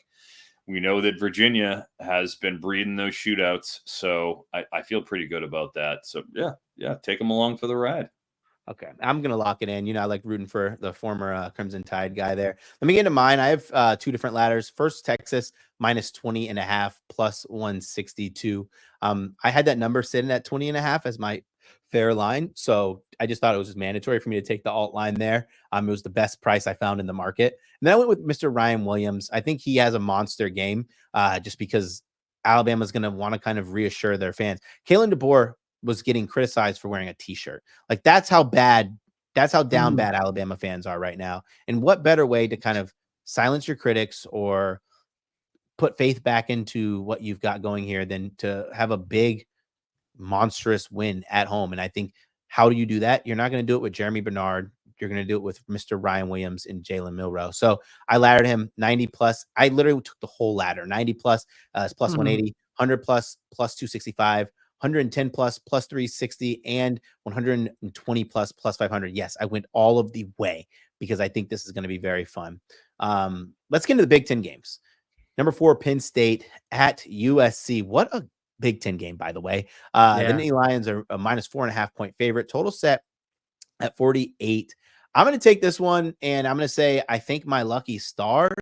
We know that Virginia has been breeding those shootouts, so I feel pretty good about that. So, yeah, take them along for the ride. Okay, I'm going to lock it in. I like rooting for the former Crimson Tide guy there. Let me get into mine. I have 2 different ladders. First, Texas, minus 20.5, plus 162. I had that number sitting at 20.5 as my fair line, so I just thought it was just mandatory for me to take the alt line there. It was the best price I found in the market. And then I went with Mr. Ryan Williams. I think he has a monster game just because Alabama's going to want to kind of reassure their fans. Kalen DeBoer was getting criticized for wearing a t-shirt. Like that's how down bad Alabama fans are right now. And what better way to kind of silence your critics or put faith back into what you've got going here than to have a big monstrous win at home. And I think, how do you do that? You're not going to do it with Jeremy Bernard. You're going to do it with Mr. Ryan Williams and Jalen Milroe. So I laddered him 90 plus. I literally took the whole ladder. 90 plus is plus 180, 100 plus 265, 110 plus 360, and 120 plus 500. Yes, I went all of the way because I think this is going to be very fun. Let's get into the Big Ten games. Number 4, Penn State at USC. What a Big Ten game, by the way. The Nittany Lions are a minus 4.5 point favorite. Total set at 48. I'm going to take this one, and I'm going to say I think my lucky stars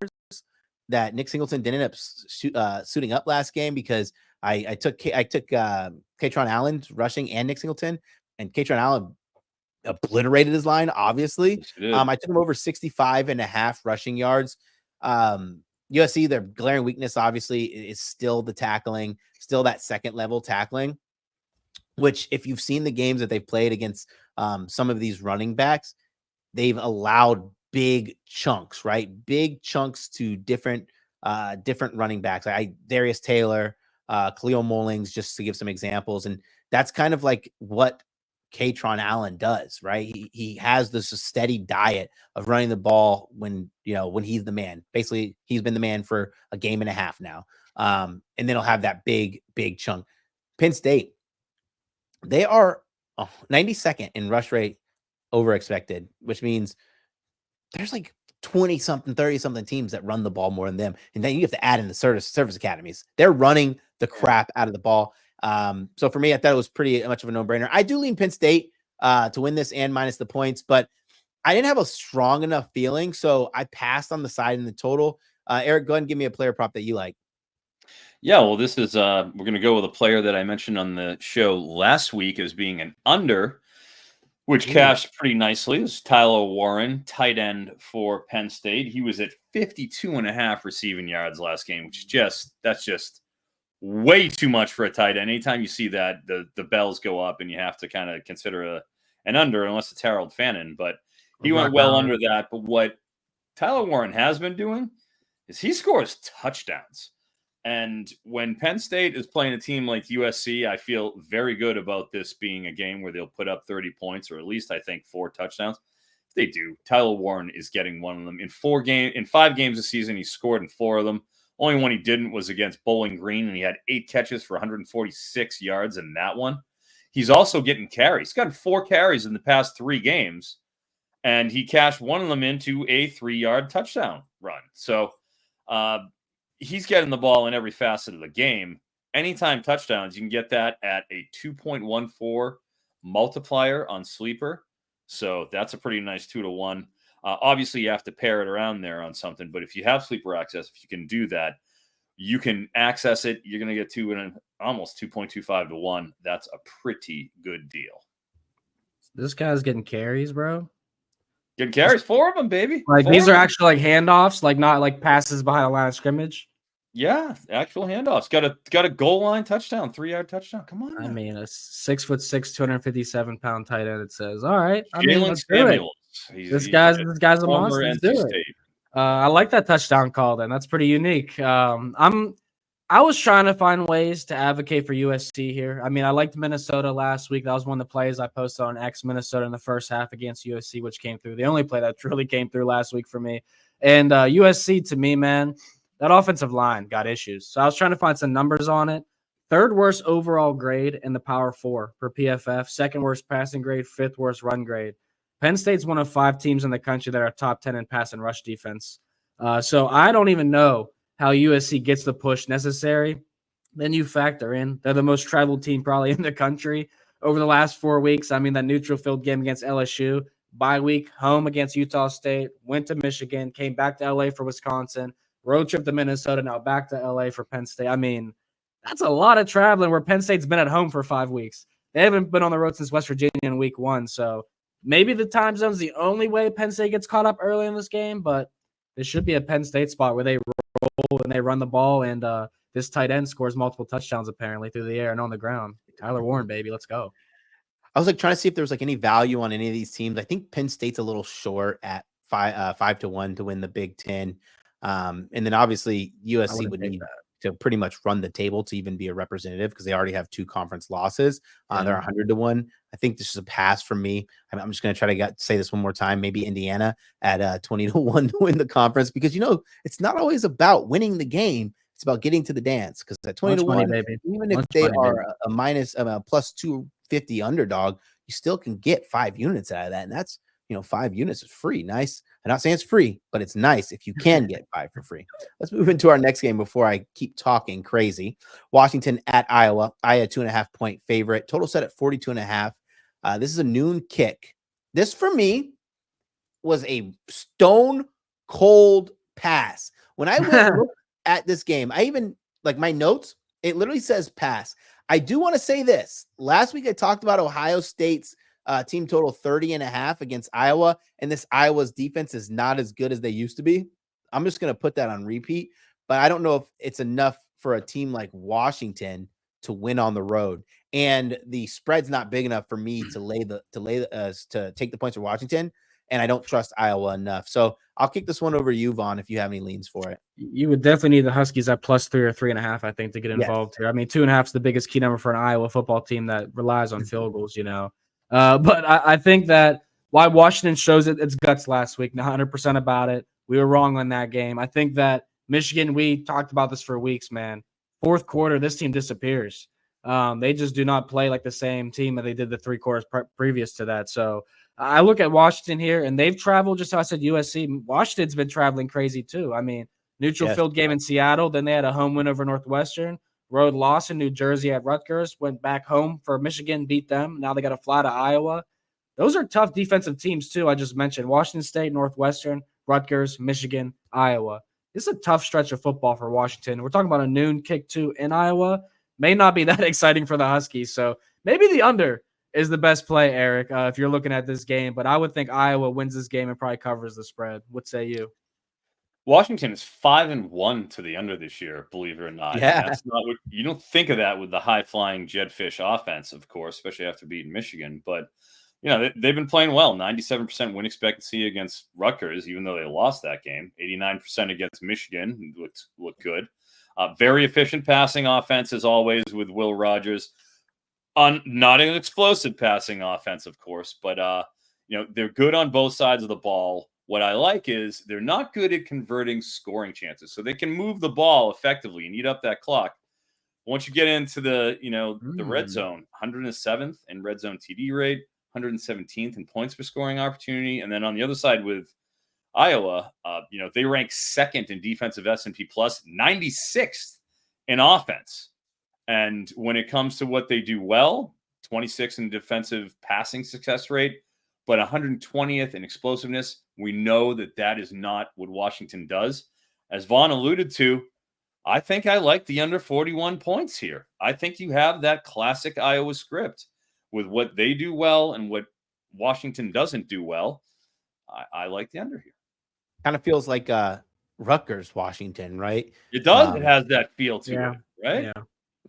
that Nick Singleton didn't end up suiting up last game, because I took Katron Allen rushing and Nick Singleton, and Katron Allen obliterated his line, obviously. Yes, I took him over 65.5 rushing yards. USC, their glaring weakness, obviously, is still the tackling, still that second level tackling, which if you've seen the games that they've played against some of these running backs, they've allowed big chunks, right? Big chunks to different running backs. Darius Taylor, Khalil Mullings, just to give some examples. And that's kind of like what Katron Allen does, right? He has this steady diet of running the ball when he's the man. Basically, he's been the man for a game and a half now. And then he'll have that big chunk. Penn State, they are 92nd in rush rate over expected, which means there's like 20 something, 30 something teams that run the ball more than them. And then you have to add in the service academies. They're running the crap out of the ball. So for me, I thought it was pretty much of a no-brainer. I do lean Penn State to win this and minus the points, but I didn't have a strong enough feeling, so I passed on the side in the total. Eric, go ahead and give me a player prop that you like. Yeah, well, this is we're going to go with a player that I mentioned on the show last week as being an under, which cashed pretty nicely. This is Tyler Warren, tight end for Penn State. He was at 52.5 receiving yards last game, which that's just way too much for a tight end. Anytime you see that, the bells go up, and you have to kind of consider an under, unless it's Harold Fannin. But he went well under that. But what Tyler Warren has been doing is he scores touchdowns. And when Penn State is playing a team like USC, I feel very good about this being a game where they'll put up 30 points, or at least I think 4 touchdowns. If they do, Tyler Warren is getting one of them. In 5 games this season, he scored in 4 of them. Only one he didn't was against Bowling Green, and he had 8 catches for 146 yards in that one. He's also getting carries. He's gotten 4 carries in the past 3 games, and he cashed one of them into a 3-yard touchdown run. So, he's getting the ball in every facet of the game. Anytime touchdowns, you can get that at a 2.14 multiplier on Sleeper. So that's a pretty nice 2-to-1. Obviously, you have to pair it around there on something. But if you have Sleeper access, if you can do that, you can access it. You're going to get almost 2.25 to 1. That's a pretty good deal. This guy's getting carries, bro. Good carries, 4 of them, baby. Like these are actually like handoffs, like not like passes behind the line of scrimmage. Yeah, actual handoffs. Got a goal line touchdown, 3-yard touchdown. Come on. I mean, a 6'6", 257-pound tight end. It says, all right. I mean, Jalen let's do it. This guy's a monster. Let's do it. I like that touchdown call. Then that's pretty unique. I was trying to find ways to advocate for USC here. I mean, I liked Minnesota last week. That was one of the plays I posted on X, Minnesota in the first half against USC, which came through. The only play that really came through last week for me. And USC, to me, man, that offensive line got issues. So I was trying to find some numbers on it. 3rd worst overall grade in the Power 4 for PFF. 2nd worst passing grade. 5th worst run grade. Penn State's one of 5 teams in the country that are top 10 in pass and rush defense. So I don't even know how USC gets the push necessary. Then you factor in they're the most traveled team probably in the country over the last 4 weeks. I mean, that neutral field game against LSU, bye week, home against Utah State, went to Michigan, came back to LA for Wisconsin, road trip to Minnesota, now back to LA for Penn State. I mean, that's a lot of traveling where Penn State's been at home for 5 weeks. They haven't been on the road since West Virginia in week 1. So maybe the time zone's the only way Penn State gets caught up early in this game, but this should be a Penn State spot where they roll and they run the ball, and this tight end scores multiple touchdowns apparently through the air and on the ground. Tyler Warren, baby, let's go. I was like trying to see if there was like any value on any of these teams. I think Penn State's a little short at 5 to 1 to win the Big Ten. And then obviously USC would need to pretty much run the table to even be a representative because they already have 2 conference losses. They're 100 to 1. I think this is a pass from me. I'm just going to try to say this one more time. Maybe Indiana at 20 to 1 to win the conference, because it's not always about winning the game. It's about getting to the dance, because at 20 to 1, even if they are a plus 250 underdog, you still can get 5 units out of that. And that's, 5 units is free. Nice. I'm not saying it's free, but it's nice if you can get 5 for free. Let's move into our next game before I keep talking crazy. Washington at Iowa. Iowa 2.5-point favorite. Total set at 42.5. This is a noon kick. This for me was a stone cold pass. When I went and looked at this game, I even like my notes, it literally says pass. I do want to say this. Last week I talked about Ohio State's team total 30.5 against Iowa, and this Iowa's defense is not as good as they used to be. I'm just going to put that on repeat, but I don't know if it's enough for a team like Washington to win on the road. And the spread's not big enough for me to take the points for Washington, and I don't trust Iowa enough. So I'll kick this one over to you, Vaughn, if you have any leans for it. You would definitely need the Huskies at +3 or 3.5, I think, to get involved here. I mean, 2.5 is the biggest key number for an Iowa football team that relies on field goals, But I think that why Washington shows its guts last week, 100% about it. We were wrong on that game. I think that Michigan, we talked about this for weeks, man. Fourth quarter, this team disappears. They just do not play like the same team that they did the 3 quarters previous to that. So I look at Washington here, and they've traveled, just how I said USC. Washington's been traveling crazy too. I mean, neutral field game in Seattle. Then they had a home win over Northwestern. Road loss in New Jersey at Rutgers. Went back home for Michigan, beat them. Now they got to fly to Iowa. Those are tough defensive teams too. I just mentioned Washington State, Northwestern, Rutgers, Michigan, Iowa. This is a tough stretch of football for Washington. We're talking about a noon kick too in Iowa. May not be that exciting for the Huskies. So maybe the under is the best play, Eric, if you're looking at this game. But I would think Iowa wins this game and probably covers the spread. What say you? Washington is 5-1 to the under this year, believe it or not. Yeah. And that's not what you don't think of that with the high-flying Jedfish offense, of course, especially after beating Michigan. But they've been playing well. 97% win expectancy against Rutgers, even though they lost that game. 89% against Michigan looked good. Very efficient passing offense as always with Will Rogers. Not an explosive passing offense, of course, but they're good on both sides of the ball. What I like is they're not good at converting scoring chances, so they can move the ball effectively and eat up that clock. Once you get into the the red zone, 107th in red zone TD rate, 117th in points per scoring opportunity, and then on the other side with Iowa, they rank second in defensive S&P plus, 96th in offense. And when it comes to what they do well, 26th in defensive passing success rate, but 120th in explosiveness. We know that is not what Washington does. As Vaughn alluded to, I think I like the under 41 points here. I think you have that classic Iowa script with what they do well and what Washington doesn't do well. I like the under here. Kind of feels like Rutgers, Washington, right? It does. It has that feel to it, right? Yeah.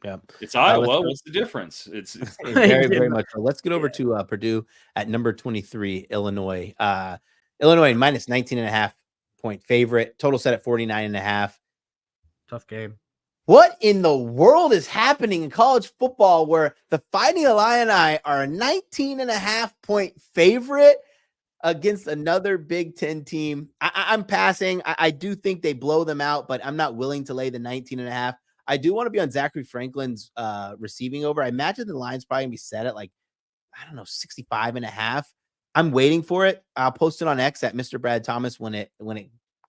Yeah. It's Iowa. What's the difference? It's very, very much. Let's get over to Purdue at number 23, Illinois. Illinois minus 19.5 point favorite. Total set at 49.5. Tough game. What in the world is happening in college football where the Fighting Illini are a 19.5 point favorite against another Big Ten team? I'm passing. I do think they blow them out, but I'm not willing to lay the 19.5. I do want to be on Zachary Franklin's receiving over. I imagine the line's probably going to be set at 65.5. I'm waiting for it. I'll post it on X at Mr. Brad Thomas when it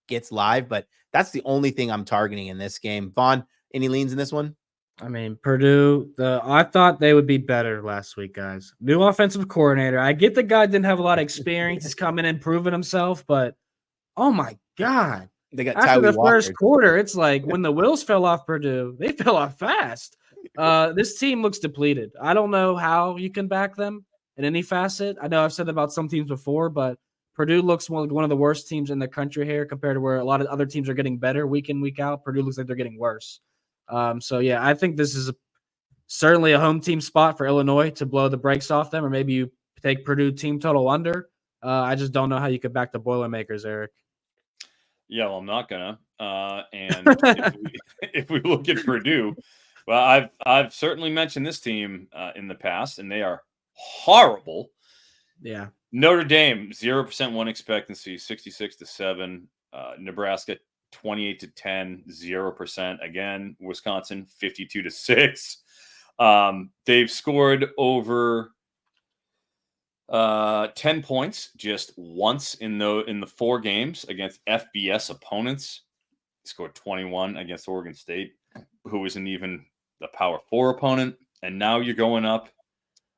gets live, but that's the only thing I'm targeting in this game. Vaughn, any leans in this one? I mean, Purdue, I thought they would be better last week, guys. New offensive coordinator. I get the guy didn't have a lot of experience. He's coming in, proving himself, but oh my God. They got after Tyree the Walker. First quarter, it's like when the wheels fell off Purdue, they fell off fast. This team looks depleted. I don't know how you can back them in any facet. I know I've said that about some teams before, but Purdue looks one of the worst teams in the country here compared to where a lot of other teams are getting better week in, week out. Purdue looks like they're getting worse. So, yeah, I think this is certainly a home team spot for Illinois to blow the brakes off them, or maybe you take Purdue team total under. I just don't know how you could back the Boilermakers, Eric. Yeah, well, I'm not gonna. And if we look at Purdue, well, I've certainly mentioned this team in the past, and they are horrible. Yeah. Notre Dame 0% win expectancy, 66-7. Nebraska 28-10, 0%. Again, Wisconsin 52-6. They've scored over 10 points just once in the 4 games against FBS opponents. He scored 21 against Oregon State, who isn't even a Power 4 opponent. And now you're going up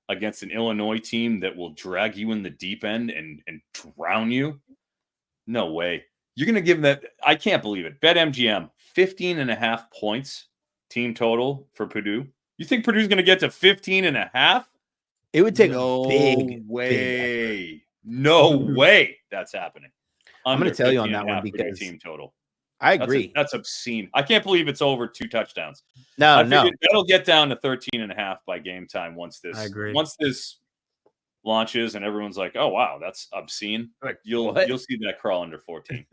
against an Illinois team that will drag you in the deep end and drown you. No way. You're going to give that. I can't believe it. BetMGM, 15.5 points team total for Purdue. You think Purdue's going to get to 15.5? It would take no a big way. No way that's happening. I'm going Under to tell you on 15.5 that one Purdue because team total. I agree. That's obscene. I can't believe it's over 2 touchdowns. No, I figured that'll get down to 13.5 by game time once I agree. this launches and everyone's like, "Oh wow, that's obscene." Like, You'll see that crawl under 14.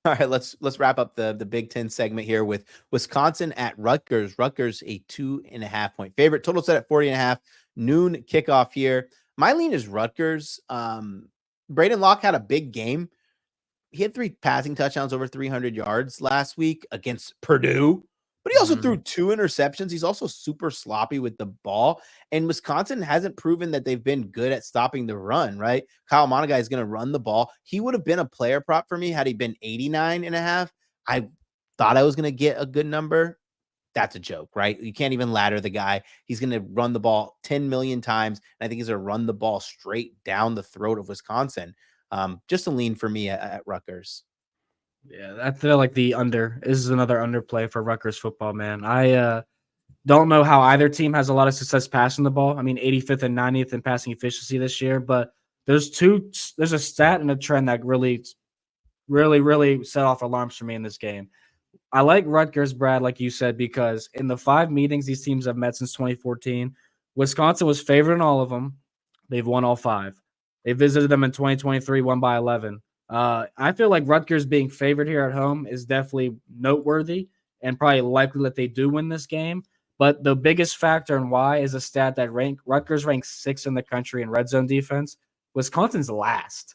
All right, let's wrap up the Big Ten segment here with Wisconsin at Rutgers. Rutgers a 2.5 point favorite. Total set at 40.5. Noon kickoff here. My lean is Rutgers. Braden Locke had a big game. He had 3 passing touchdowns over 300 yards last week against Purdue, but he also threw 2 interceptions. He's also super sloppy with the ball. And Wisconsin hasn't proven that they've been good at stopping the run, right? Kyle Monagai is going to run the ball. He would have been a player prop for me had he been 89.5. I thought I was going to get a good number. That's a joke, right? You can't even ladder the guy. He's going to run the ball 10 million times. And I think he's going to run the ball straight down the throat of Wisconsin. Just a lean for me at Rutgers. Yeah, I feel like the under. This is another underplay for Rutgers football, man. I don't know how either team has a lot of success passing the ball. I mean, 85th and 90th in passing efficiency this year, but there's a stat and a trend that really set off alarms for me in this game. I like Rutgers, Brad, like you said, because in the 5 meetings these teams have met since 2014, Wisconsin was favored in all of them. They've won all 5. They visited them in 2023, won by 11. I feel like Rutgers being favored here at home is definitely noteworthy and probably likely that they do win this game. But the biggest factor and why is a stat that Rutgers ranks 6th in the country in red zone defense. Wisconsin's last.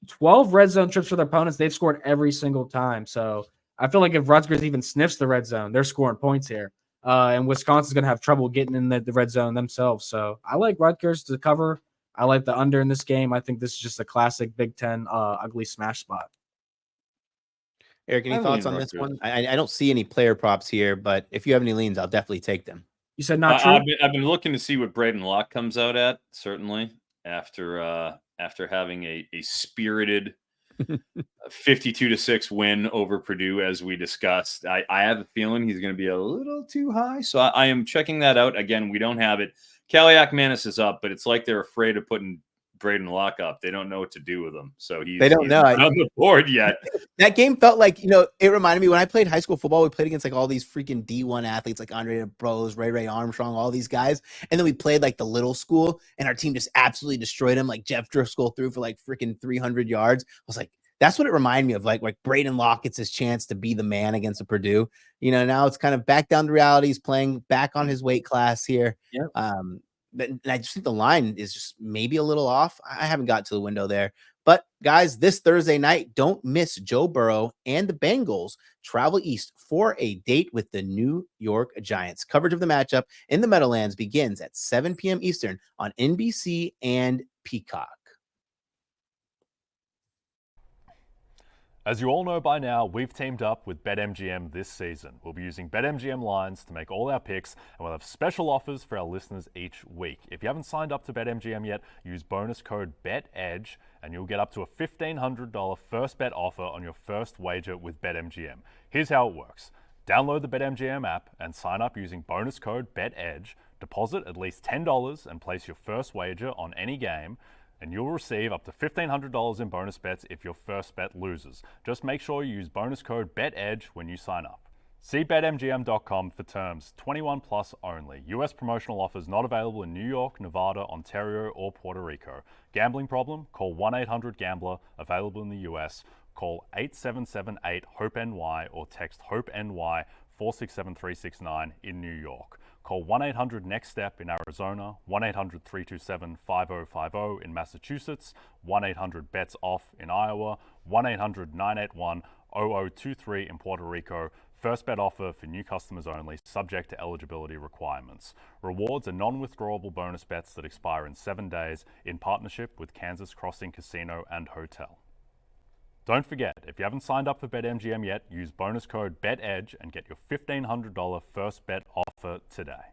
12 red zone trips for their opponents. They've scored every single time. So I feel like if Rutgers even sniffs the red zone, they're scoring points here. And Wisconsin's going to have trouble getting in the red zone themselves. So I like Rutgers to cover. I like the under in this game. I think this is just a classic Big Ten ugly smash spot. Eric, any thoughts on this one? I don't see any player props here, but if you have any leans, I'll definitely take them. You said not true? I've been looking to see what Braden Locke comes out at, certainly, after having a spirited 52-6 win over Purdue, as we discussed. I have a feeling he's going to be a little too high, so I am checking that out. Again, we don't have it. Kaliak-Manis is up, but it's like they're afraid of putting Braden Locke up. They don't know what to do with him, so he's not on the board yet. That game felt like, it reminded me when I played high school football, we played against like all these freaking D1 athletes like Andre Bros, Ray Armstrong, all these guys. And then we played like the little school and our team just absolutely destroyed them. Like Jeff Driscoll threw for like freaking 300 yards. I was like, that's what it reminded me of. Like Braden Locke gets his chance to be the man against a Purdue. Now it's kind of back down to reality. He's playing back on his weight class here. Yep. But I just think the line is just maybe a little off. I haven't got to the window there. But guys, this Thursday night, don't miss Joe Burrow and the Bengals travel east for a date with the New York Giants. Coverage of the matchup in the Meadowlands begins at 7 p.m. Eastern on NBC and Peacock. As you all know by now, we've teamed up with BetMGM this season. We'll be using BetMGM lines to make all our picks, and we'll have special offers for our listeners each week. If you haven't signed up to BetMGM yet, use bonus code BETEDGE, and you'll get up to a $1,500 first bet offer on your first wager with BetMGM. Here's how it works. Download the BetMGM app and sign up using bonus code BETEDGE. Deposit at least $10 and place your first wager on any game, and you'll receive up to $1,500 in bonus bets if your first bet loses. Just make sure you use bonus code BETEDGE when you sign up. See BetMGM.com for terms. 21 plus only. U.S. promotional offers not available in New York, Nevada, Ontario, or Puerto Rico. Gambling problem? Call 1-800-GAMBLER. Available in the U.S. Call 877-8-HOPE-NY or text HOPE-NY 467369 in New York. Call 1-800-NEXT-STEP in Arizona, 1-800-327-5050 in Massachusetts, 1-800-BETS-OFF in Iowa, 1-800-981-0023 in Puerto Rico. First bet offer for new customers only, subject to eligibility requirements. Rewards are non-withdrawable bonus bets that expire in 7 days in partnership with Kansas Crossing Casino and Hotel. Don't forget, if you haven't signed up for BetMGM yet, use bonus code BETEDGE and get your $1,500 first bet offer today.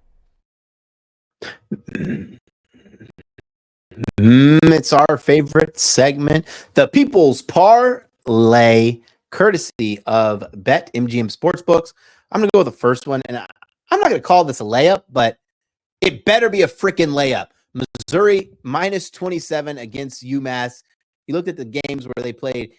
It's our favorite segment, the People's Parlay, courtesy of BetMGM Sportsbooks. I'm going to go with the first one, and I'm not going to call this a layup, but it better be a freaking layup. Missouri minus 27 against UMass. You looked at the games where they played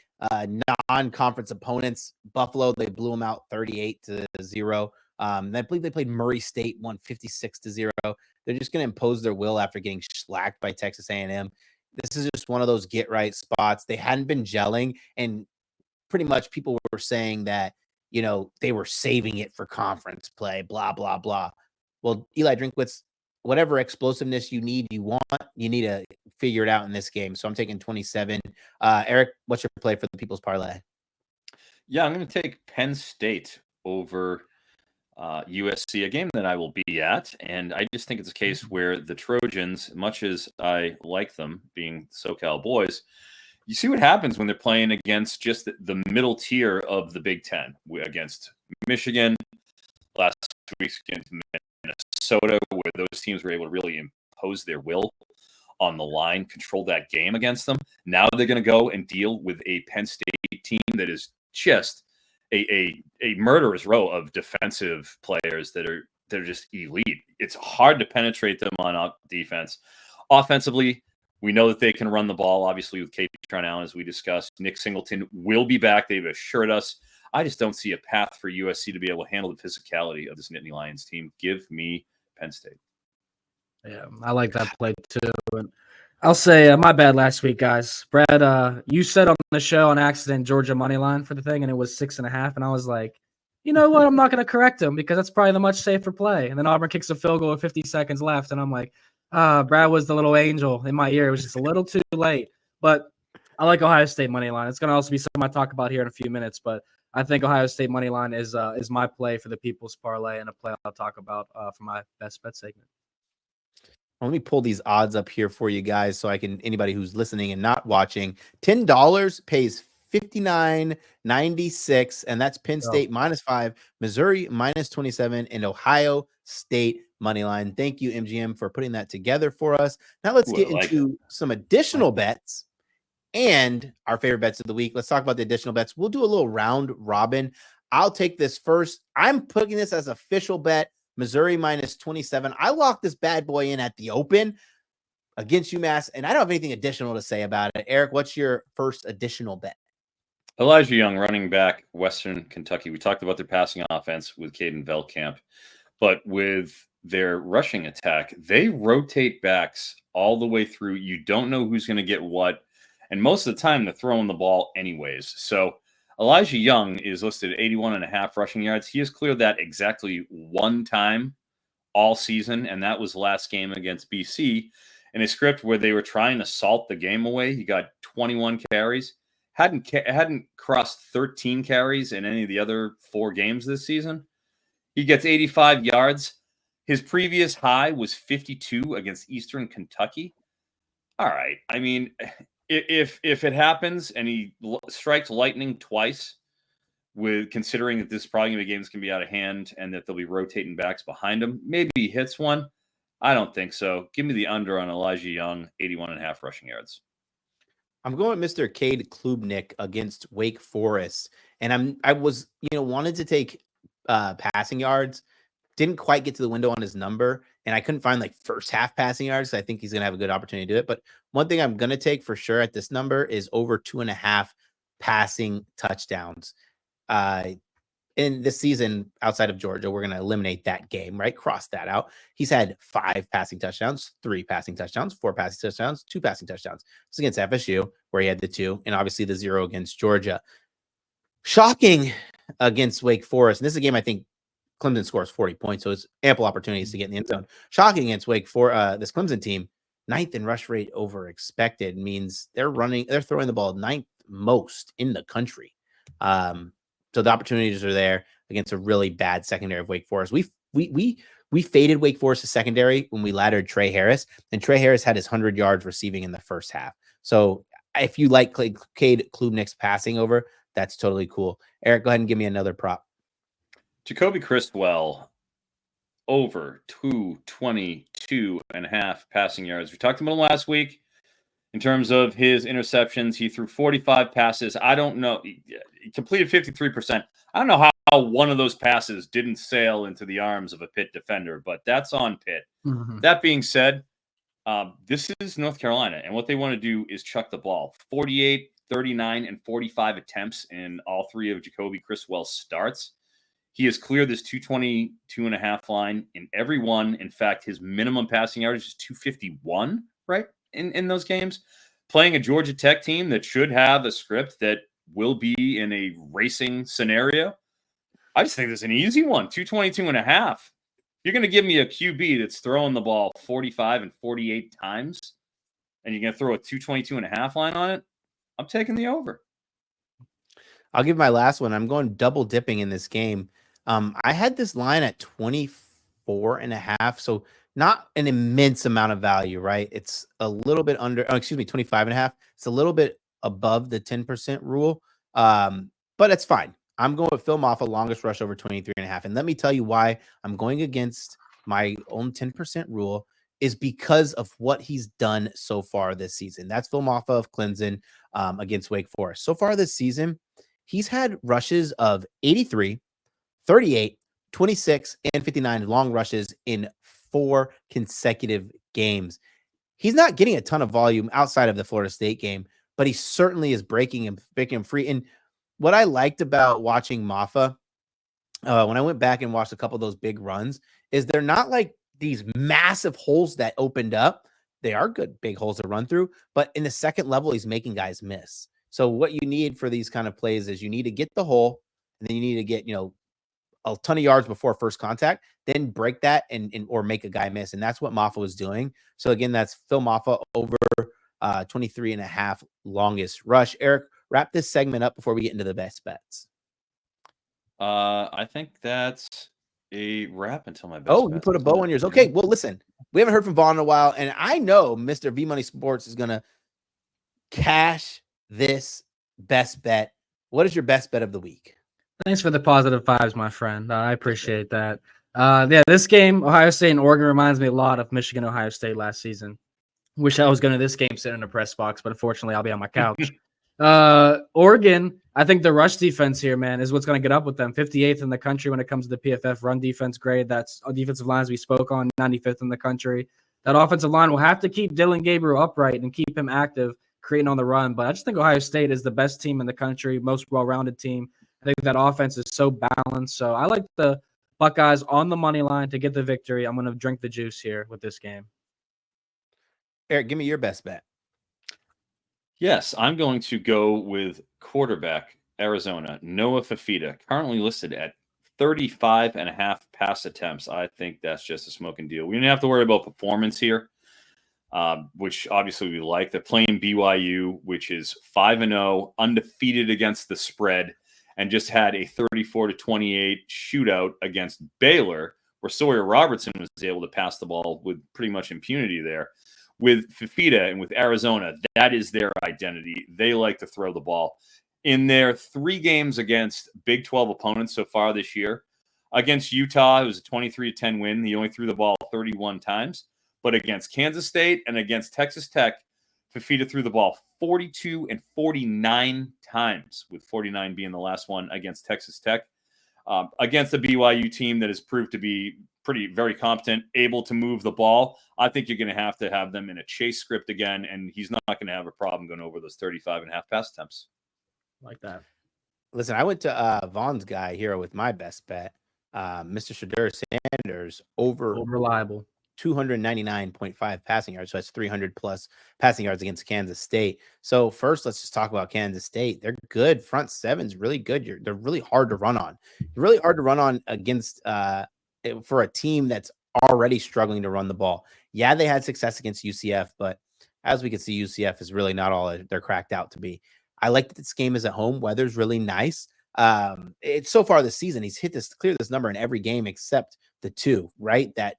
non-conference opponents. Buffalo, they blew them out 38-0. I believe they played Murray State, won 56-0. They're just going to impose their will after getting slacked by Texas A&M. This is just one of those get-right spots. They hadn't been gelling, and pretty much people were saying that, they were saving it for conference play, blah, blah, blah. Well, Eli Drinkwitz, whatever explosiveness you need to figure it out in this game. So I'm taking 27. Eric, what's your play for the People's Parlay? Yeah, I'm going to take Penn State over USC, a game that I will be at. And I just think it's a case where the Trojans, much as I like them being SoCal boys, you see what happens when they're playing against just the middle tier of the Big Ten, against Michigan, last 2 weeks against Minnesota, where those teams were able to really impose their will on the line, control that game against them. Now they're going to go and deal with a Penn State team that is just a murderous row of defensive players that are just elite. It's hard to penetrate them on defense. Offensively, we know that they can run the ball, obviously, with Katron Allen, as we discussed. Nick Singleton will be back. They've assured us. I just don't see a path for USC to be able to handle the physicality of this Nittany Lions team. Give me Penn State. Yeah, I like that play too. And I'll say my bad last week, guys. Brad, you said on the show on accident Georgia money line for the thing, and it was 6.5. And I was like, you know what? I'm not going to correct him because that's probably the much safer play. And then Auburn kicks a field goal with 50 seconds left, and I'm like, Brad was the little angel in my ear. It was just a little too late. But I like Ohio State money line. It's going to also be something I talk about here in a few minutes, but I think Ohio State money line is my play for the People's Parlay and a play I'll talk about for my best bet segment. Let me pull these odds up here for you guys so I can, anybody who's listening and not watching, $10 pays $59.96, and that's Penn State -5, Missouri -27, and Ohio State money line. Thank you, MGM, for putting that together for us. Now let's get into some additional bets and our favorite bets of the week. Let's talk about the additional bets. We'll do a little round robin. I'll take this first. I'm putting this as official bet. Missouri -27. I locked this bad boy in at the open against UMass, and I don't have anything additional to say about it. Eric, what's your first additional bet? Elijah Young, running back, Western Kentucky. We talked about their passing offense with Caden Veldkamp, but with their rushing attack, they rotate backs all the way through. You don't know who's going to get what, and most of the time they're throwing the ball anyways. So Elijah Young is listed at 81.5 rushing yards. He has cleared that exactly one time all season, and that was the last game against BC. In a script where they were trying to salt the game away, he got 21 carries. Hadn't crossed 13 carries in any of the other 4 games this season. He gets 85 yards. His previous high was 52 against Eastern Kentucky. All right. I mean, if it happens and he strikes lightning twice, with considering that this is probably going to be games can be out of hand and that they'll be rotating backs behind him, maybe he hits one. I don't think so. Give me the under on Elijah Young, 81.5 rushing yards. I'm going with Mr. Cade Klubnik against Wake Forest, and I was wanted to take passing yards. Didn't quite get to the window on his number, and I couldn't find like first half passing yards. So I think he's going to have a good opportunity to do it. But one thing I'm going to take for sure at this number is over 2.5 passing touchdowns. In this season, outside of Georgia, we're going to eliminate that game, right? Cross that out. He's had 5 passing touchdowns, 3 passing touchdowns, 4 passing touchdowns, 2 passing touchdowns. It's against FSU, where he had the 2, and obviously the 0 against Georgia. Shocking against Wake Forest. And this is a game I think Clemson scores 40 points, so it's ample opportunities to get in the end zone. Shocking against Wake Forest, this Clemson team, 9th in rush rate over expected means they're throwing the ball 9th most in the country. So the opportunities are there against a really bad secondary of Wake Forest. We faded Wake Forest's secondary when we laddered Trey Harris, and Trey Harris had his 100 yards receiving in the first half. So if you like Cade Klubnik's passing over, that's totally cool. Eric, go ahead and give me another prop. Jacoby Criswell over 222.5 passing yards. We talked about him last week. In terms of his interceptions, he threw 45 passes. I don't know. He completed 53%. I don't know how one of those passes didn't sail into the arms of a Pitt defender, but that's on Pitt. That being said, this is North Carolina, and what they want to do is chuck the ball. 48, 39, and 45 attempts in all three of Jacoby Criswell's starts. He has cleared this 222.5 line in every one. In fact, his minimum passing average is 251, right, in those games. Playing a Georgia Tech team that should have a script that will be in a racing scenario. I just think this is an easy one, 222.5. You're going to give me a QB that's throwing the ball 45 and 48 times, and you're going to throw a 222.5 line on it, I'm taking the over. I'll give my last one. I'm going double dipping in this game. I had this line at 24.5, so not an immense amount of value, right? It's a little bit under, 25.5. It's a little bit above the 10% rule, but it's fine. I'm going with Phil Maffa, longest rush over 23.5. And let me tell you why I'm going against my own 10% rule is because of what he's done so far this season. That's Phil Maffa of Clemson against Wake Forest. So far this season, he's had rushes of 83, 38, 26, and 59 long rushes in 4 consecutive games. He's not getting a ton of volume outside of the Florida State game, but he certainly is breaking him free. And what I liked about watching Maffa, when I went back and watched a couple of those big runs, is they're not like these massive holes that opened up. They are good big holes to run through, but in the second level, he's making guys miss. So what you need for these kind of plays is you need to get the hole, and then you need to get, a ton of yards before first contact, then break that and or make a guy miss. And that's what Maffa was doing. So again, that's Phil Maffa over 23.5 longest rush. Eric, wrap this segment up before we get into the best bets. I think that's a wrap until my best. Oh, you put a bow on yours. Okay, well, listen, we haven't heard from Vaughn in a while, and I know Mr. V Money Sports is going to cash this best bet. What is your best bet of the week? Thanks for the positive vibes, my friend. I appreciate that. Yeah, this game, Ohio State and Oregon, reminds me a lot of Michigan, Ohio State last season. Wish I was going to this game sitting in a press box, but unfortunately, I'll be on my couch. Oregon, I think the rush defense here, man, is what's going to get up with them. 58th in the country when it comes to the PFF run defense grade. That's defensive lines we spoke on, 95th in the country. That offensive line will have to keep Dylan Gabriel upright and keep him active, creating on the run. But I just think Ohio State is the best team in the country, most well-rounded team. I think that offense is so balanced. So I like the Buckeyes on the money line to get the victory. I'm going to drink the juice here with this game. Eric, give me your best bet. Yes, I'm going to go with quarterback Arizona, Noah Fifita, currently listed at 35.5 pass attempts. I think that's just a smoking deal. We don't have to worry about performance here, which obviously we like. They're playing BYU, which is 5-0, undefeated against the spread, and just had a 34-28 shootout against Baylor, where Sawyer Robertson was able to pass the ball with pretty much impunity there. With Fifita and with Arizona, that is their identity. They like to throw the ball. In their 3 games against Big 12 opponents so far this year, against Utah, it was a 23-10 win. He only threw the ball 31 times. But against Kansas State and against Texas Tech, Fifita threw the ball 42 and 49 times, with 49 being the last one against Texas Tech. Against a BYU team that has proved to be very competent, able to move the ball, I think you're going to have them in a chase script again, and he's not going to have a problem going over those 35.5 pass attempts. Like that. Listen, I went to Vaughn's guy here with my best bet. Mr. Shadur Sanders over reliable. 299.5 passing yards. So that's 300 plus passing yards against Kansas State. So first, let's just talk about Kansas State. They're good. Front seven's really good. They're really hard to run on. Really hard to run on against for a team that's already struggling to run the ball. Yeah, they had success against UCF, but as we can see, UCF is really not all they're cracked out to be. I like that this game is at home. Weather's really nice. It's so far this season, he's cleared this number in every game except the 2, right? That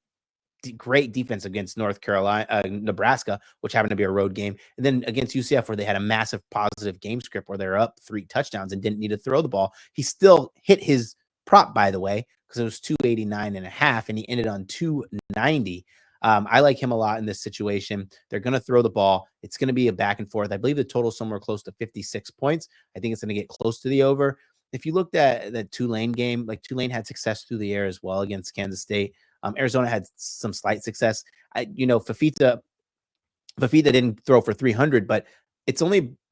great defense against Nebraska, which happened to be a road game. And then against UCF, where they had a massive positive game script where they're up 3 touchdowns and didn't need to throw the ball. He still hit his prop, by the way, because it was 289.5 and he ended on 290. I like him a lot in this situation. They're going to throw the ball. It's going to be a back and forth. I believe the total somewhere close to 56 points. I think it's going to get close to the over. If you looked at the Tulane game, like Tulane had success through the air as well against Kansas State. Arizona had some slight success. Fafita didn't throw for 300, but it's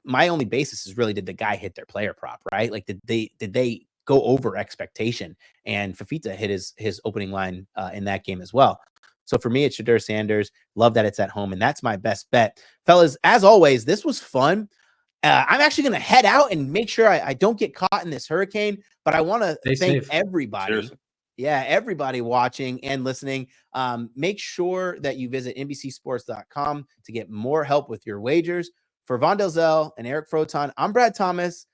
my only basis is really, did the guy hit their player prop, right? Like, did they go over expectation? And Fafita hit his opening line in that game as well. So for me, it's Shedeur Sanders. Love that it's at home, and that's my best bet. Fellas, as always, this was fun. I'm actually going to head out and make sure I don't get caught in this hurricane, but I want to thank safe. everybody. Seriously. Yeah, everybody watching and listening. Make sure that you visit NBCsports.com to get more help with your wagers. For Vaughn Delzell and Eric Froton, I'm Brad Thomas.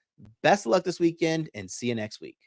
Best of luck this weekend, and see you next week.